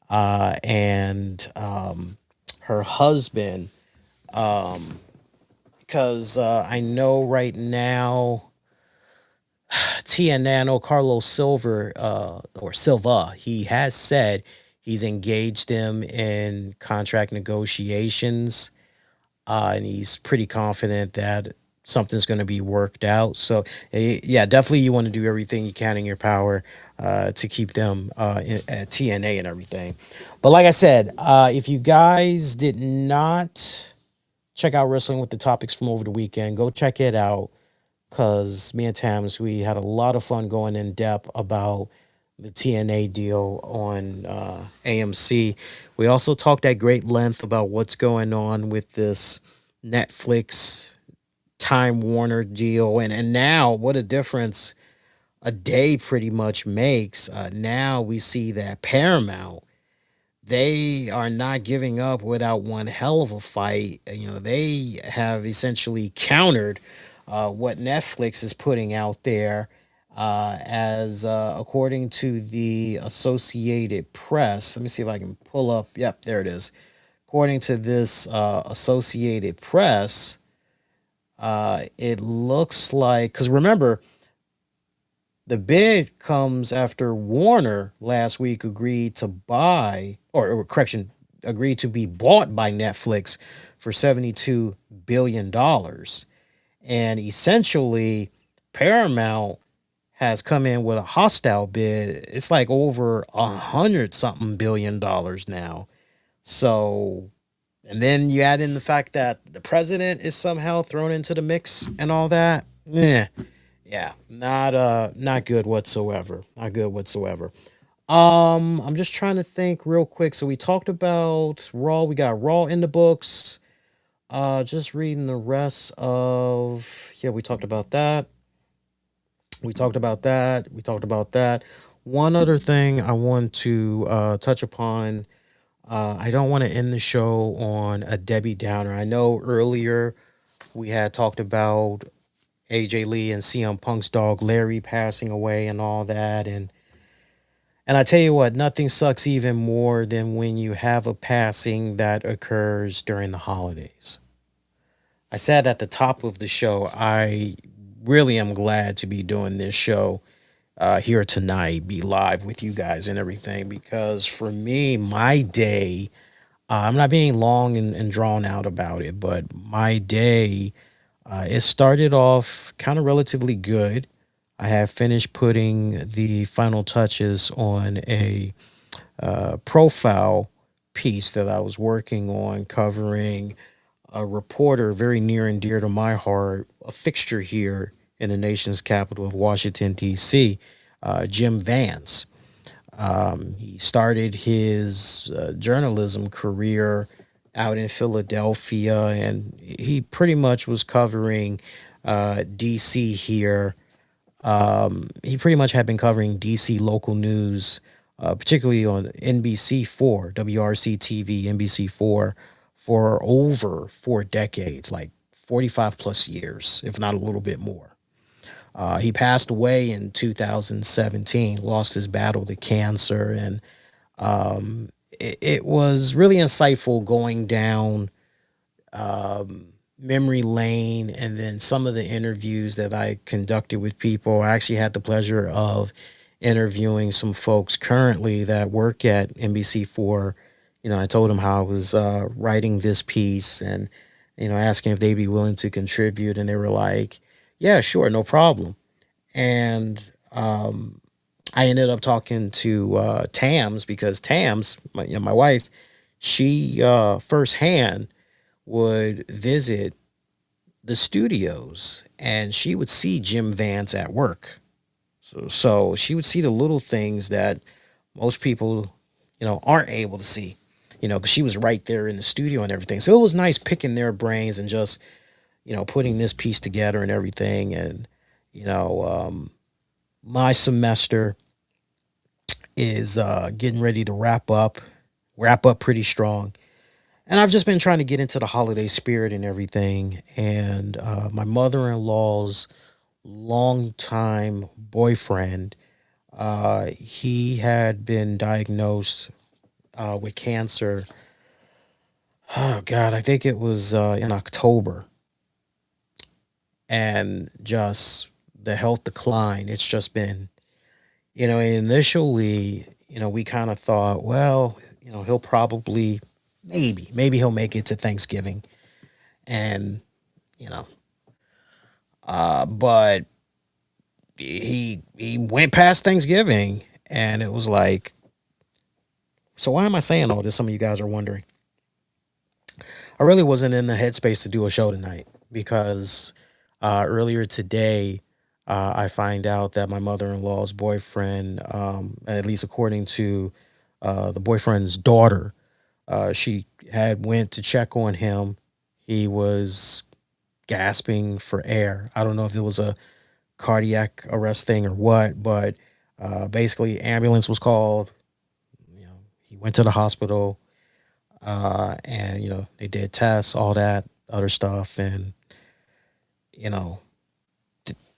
and her husband, because I know right now TNA, Carlos Silver or Silva, he has said he's engaged them in contract negotiations, and he's pretty confident that something's going to be worked out. So, yeah, definitely you want to do everything you can in your power to keep them at TNA and everything. But like I said, if you guys did not check out Wrestling with the Topics from over the weekend, go check it out, because me and Tams, we had a lot of fun going in depth about the TNA deal on AMC. We also talked at great length about what's going on with this Netflix Time Warner deal, and now what a difference a day pretty much makes. Now we see that Paramount, they are not giving up without one hell of a fight. They have essentially countered what Netflix is putting out there, as according to the Associated Press. Let me see if I can pull up. Yep, there it is. According to this Associated Press, it looks like, because remember, the bid comes after Warner last week agreed to buy, or correction, agreed to be bought by Netflix for $72 billion. And essentially, Paramount has come in with a hostile bid. It's like over 100 something billion now. So, and then you add in the fact that the president is somehow thrown into the mix and all that. Yeah, not good whatsoever. Not good whatsoever. I'm just trying to think real quick. So we talked about Raw. We got Raw in the books. Just reading the rest of, yeah, we talked about that. We talked about that. We talked about that. One other thing I want to touch upon. I don't want to end the show on a Debbie Downer. I know earlier we had talked about AJ Lee and CM Punk's dog Larry passing away and all that, and I tell you what, nothing sucks even more than when you have a passing that occurs during the holidays. I said at the top of the show, I really am glad to be doing this show here tonight, be live with you guys and everything, because for me, my day, I'm not being long and drawn out about it, but my day, it started off kind of relatively good. I have finished putting the final touches on a profile piece that I was working on, covering a reporter very near and dear to my heart, a fixture here in the nation's capital of Washington, D.C., Jim Vance. He started his journalism career out in Philadelphia, and he pretty much was covering DC here. He pretty much had been covering DC local news, particularly on NBC4, WRC TV, NBC4, for over 4 decades, like 45 plus years, if not a little bit more. He passed away in 2017, lost his battle to cancer, and it was really insightful going down memory lane, and then some of the interviews that I conducted with people. I actually had the pleasure of interviewing some folks currently that work at NBC4. I told them how I was writing this piece, and asking if they'd be willing to contribute, and they were like, "Yeah, sure, no problem." And I ended up talking to Tams, because Tams, my wife, she firsthand would visit the studios, and she would see Jim Vance at work. So she would see the little things that most people, aren't able to see, because she was right there in the studio and everything. So it was nice picking their brains and just, putting this piece together and everything. And, my semester is getting ready to wrap up pretty strong. And I've just been trying to get into the holiday spirit and everything. And my mother-in-law's longtime boyfriend, he had been diagnosed with cancer. Oh God, I think it was in October, and just the health decline. It's just been, initially, we kind of thought, well, he'll probably, maybe he'll make it to Thanksgiving, and you know, but he went past Thanksgiving, and it was like, so why am I saying all this? Some of you guys are wondering. I really wasn't in the headspace to do a show tonight, because earlier today I find out that my mother-in-law's boyfriend, at least according to the boyfriend's daughter, she had went to check on him. He was gasping for air. I don't know if it was a cardiac arrest thing or what, but basically, ambulance was called. He went to the hospital, and they did tests, all that other stuff, and you know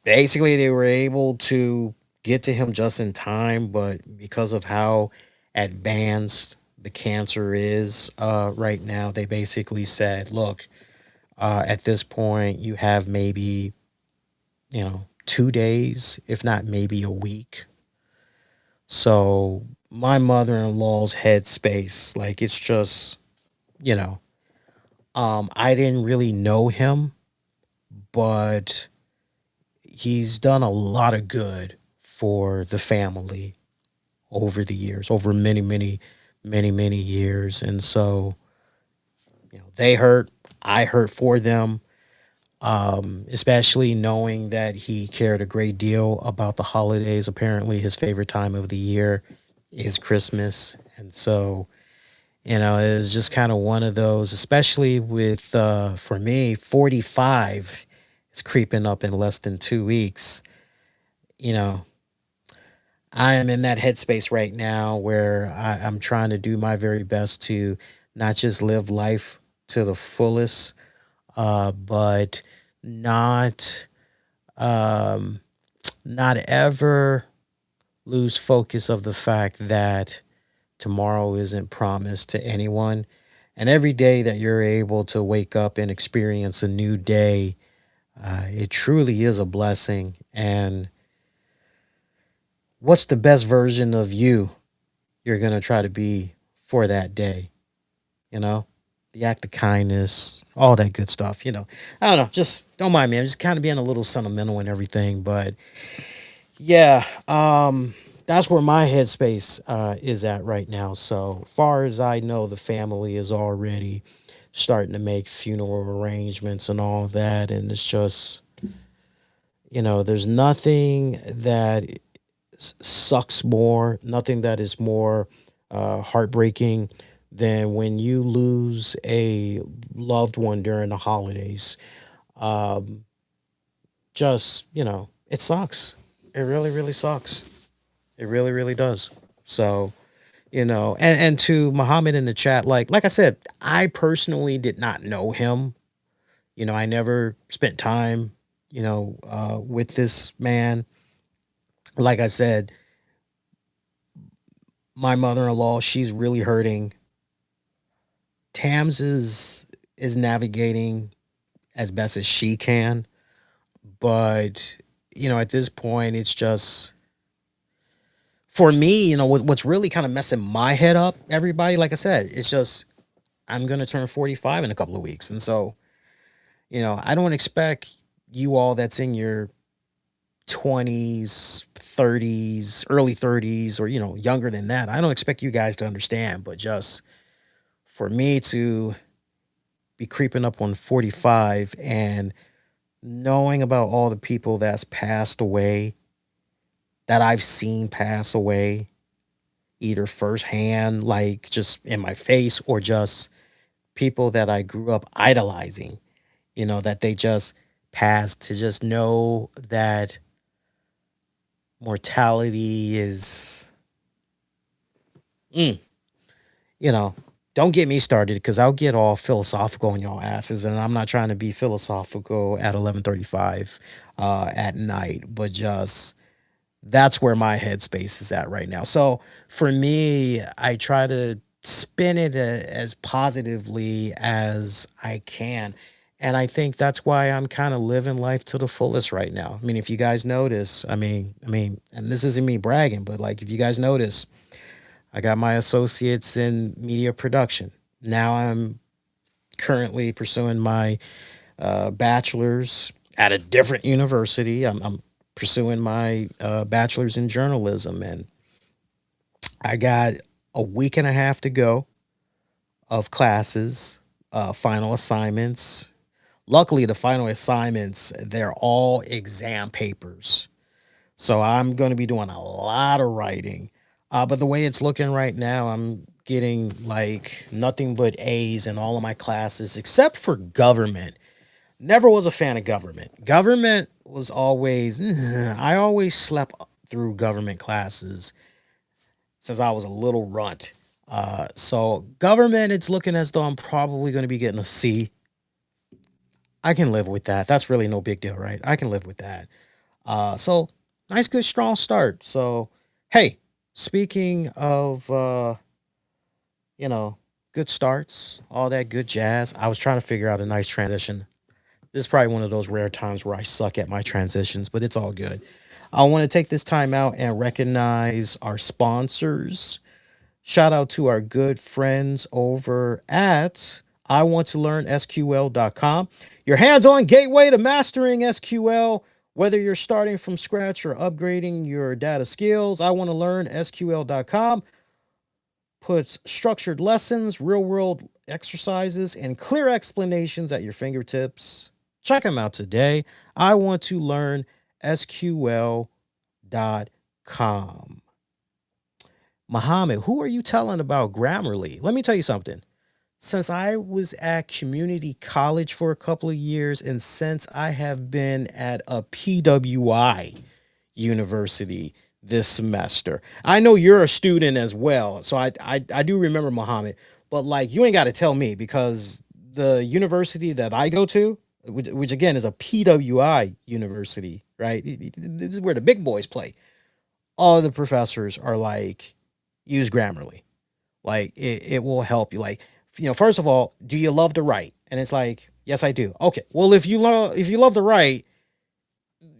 basically they were able to get to him just in time, but because of how advanced the cancer is right now, they basically said, look, at this point, you have maybe, 2 days, if not maybe a week. So my mother-in-law's headspace, like it's just, you know, I didn't really know him, but he's done a lot of good for the family over the years, over many, many, many, many years. And so, they hurt, I hurt for them, especially knowing that he cared a great deal about the holidays. Apparently, his favorite time of the year is Christmas. And so, it's just kind of one of those, especially with, for me, 45 is creeping up in less than 2 weeks. You know, I am in that headspace right now where I'm trying to do my very best to not just live life to the fullest, but not um, not ever lose focus of the fact that tomorrow isn't promised to anyone. And every day that you're able to wake up and experience a new day, it truly is a blessing. And what's the best version of you're going to try to be for that day? You know, the act of kindness, all that good stuff. I don't know. Just don't mind me. I'm just kind of being a little sentimental and everything. But yeah, that's where my headspace is at right now. So far as I know, the family is already starting to make funeral arrangements and all that. And it's just, there's nothing that sucks more, nothing that is more heartbreaking than when you lose a loved one during the holidays. Um, just, it sucks. It really, really sucks. It really, really does. So, and to Muhammad in the chat, like I said, I personally did not know him. I never spent time, with this man. Like I said, my mother-in-law, she's really hurting. Tams is navigating as best as she can, but at this point, it's just for me. What's really kind of messing my head up. Everybody, like I said, it's just I'm gonna turn 45 in a couple of weeks, and so I don't expect you all that's in your 20s, 30s, early 30s, or younger than that. I don't expect you guys to understand, but just for me to be creeping up on 45 and knowing about all the people that's passed away, that I've seen pass away, either firsthand, like just in my face, or just people that I grew up idolizing, that they just passed, to just know that mortality is, mm, you know, don't get me started because I'll get all philosophical on y'all asses, and I'm not trying to be philosophical at 11:35 at night, but just that's where my headspace is at right now. So for me, I try to spin it as positively as I can. And I think that's why I'm kind of living life to the fullest right now. I mean, if you guys notice, and this isn't me bragging, but like if you guys notice, I got my associates in media production. Now I'm currently pursuing my bachelor's at a different university. I'm pursuing my bachelor's in journalism, and I got a week and a half to go of classes, final assignments, Luckily, the final assignments, they're all exam papers. So I'm going to be doing a lot of writing. But the way it's looking right now, I'm getting like nothing but A's in all of my classes except for government. Never was a fan of government. Government was always, I always slept through government classes since I was a little runt. So government, it's looking as though I'm probably going to be getting a C. I can live with that. That's really no big deal, right? I can live with that. So nice, good, strong start. So, hey, speaking of, you know, good starts, all that good jazz, I was trying to figure out a nice transition. This is probably one of those rare times where I suck at my transitions, but it's all good. I want to take this time out and recognize our sponsors. Shout out to our good friends over at I want to learn SQL.com. Your hands-on gateway to mastering SQL, whether you're starting from scratch or upgrading your data skills. I want to learn SQL.com puts structured lessons, real-world exercises, and clear explanations at your fingertips. Check them out today. I want to learn SQL.com. Muhammad, who are you telling about Grammarly? Let me tell you something. Since I was at community college for a couple of years, and since I have been at a PWI university this semester, I know you're a student as well. So I do remember Muhammad, but like you ain't got to tell me because the university that I go to, which again is a PWI university, right? This is where the big boys play. All the professors are like, use Grammarly. Like it will help you. Like, first of all, do you love to write? And it's like, yes, I do. Okay. Well, if you love to write,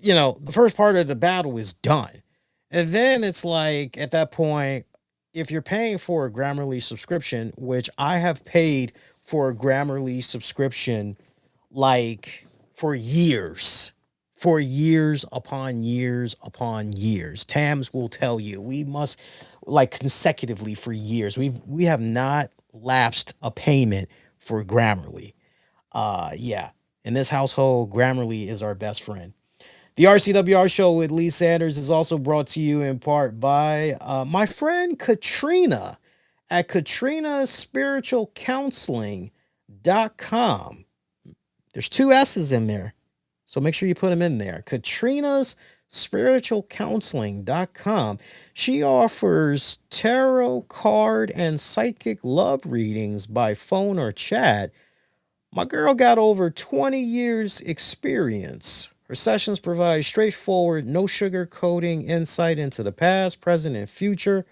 the first part of the battle is done. And then it's like at that point, if you're paying for a Grammarly subscription, which I have paid for a Grammarly subscription like for years upon years upon years. Tams will tell you we must like consecutively for years. We have not lapsed a payment for Grammarly. Yeah. In this household, Grammarly is our best friend. The RCWR show with Lee Sanders is also brought to you in part by my friend Katrina at katrinaspiritualcounseling.com. There's two S's in there. So make sure you put them in there. Katrina's spiritualcounseling.com. She offers tarot card and psychic love readings by phone or chat. My girl got over 20 years experience. Her sessions provide straightforward, no sugarcoating insight into the past, present, and future.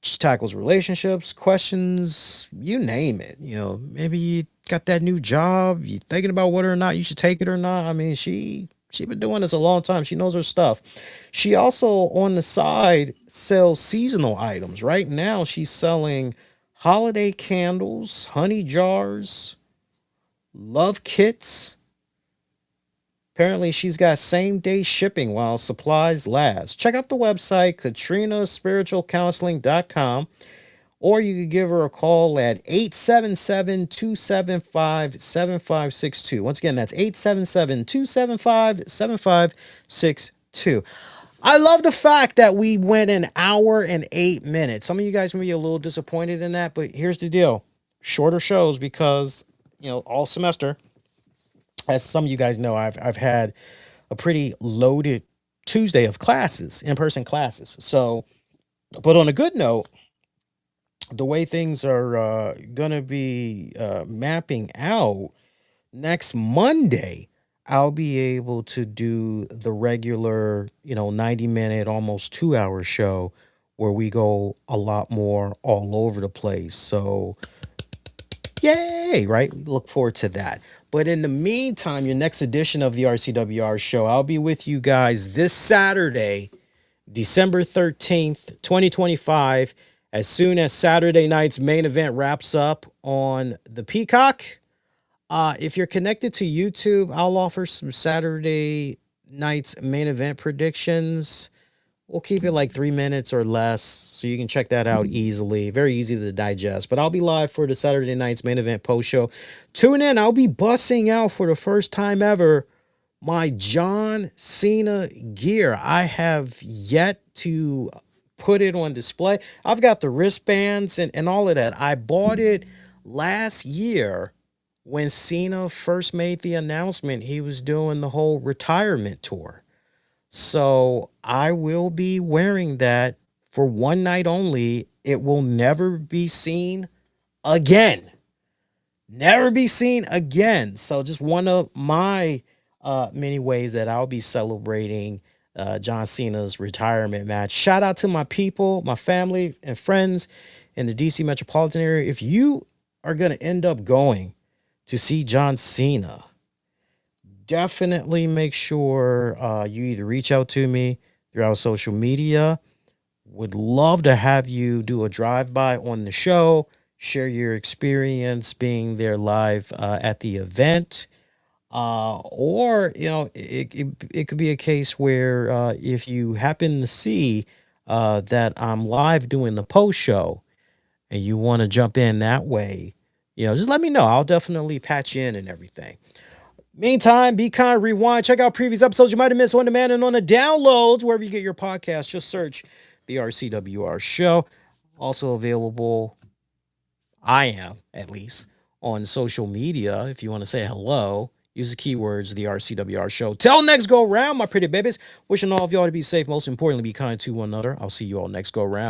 She tackles relationships, questions, you name it. Maybe you got that new job, you thinking about whether or not you should take it or not. I mean, she been doing this a long time. She knows her stuff. She also on the side sells seasonal items. Right now, she's selling holiday candles, honey jars, love kits. Apparently, she's got same-day shipping while supplies last. Check out the website, katrinaspiritualcounseling.com, or you could give her a call at 877-275-7562. Once again, that's 877-275-7562. I love the fact that we went an hour and 8 minutes. Some of you guys may be a little disappointed in that, but here's the deal. Shorter shows because, all semester, as some of you guys know, I've had a pretty loaded Tuesday of classes, in-person classes. So, but on a good note, the way things are going to be mapping out next Monday, I'll be able to do the regular, 90-minute, almost 2-hour show where we go a lot more all over the place. So, yay, right? We look forward to that. But in the meantime, your next edition of the RCWR show, I'll be with you guys this Saturday, December 13th, 2025, as soon as Saturday night's main event wraps up on the Peacock. If you're connected to YouTube, I'll offer some Saturday night's main event predictions. We'll keep it like 3 minutes or less, so you can check that out easily. Very easy to digest. But I'll be live for the Saturday night's main event post show. Tune in. I'll be busting out for the first time ever my John Cena gear. I have yet to put it on display. I've got the wristbands and all of that. I bought it last year when Cena first made the announcement he was doing the whole retirement tour. So I will be wearing that for one night only. It will never be seen again. Never be seen again. So just one of my many ways that I'll be celebrating John Cena's retirement match. Shout out to my people, my family, and friends in the DC metropolitan area. If you are going to end up going to see John Cena, definitely make sure you either reach out to me throughout social media. Would love to have you do a drive-by on the show, share your experience being there live at the event. Or, it could be a case where if you happen to see that I'm live doing the post show and you want to jump in that way, just let me know. I'll definitely patch in and everything. Meantime, be kind, rewind, check out previous episodes you might have missed on demand and on the downloads, wherever you get your podcast. Just search the RCWR show. Also available, I am at least, on social media. If you want to say hello, use the keywords, the RCWR show. Till next go round, my pretty babies. Wishing all of y'all to be safe. Most importantly, be kind to one another. I'll see you all next go round.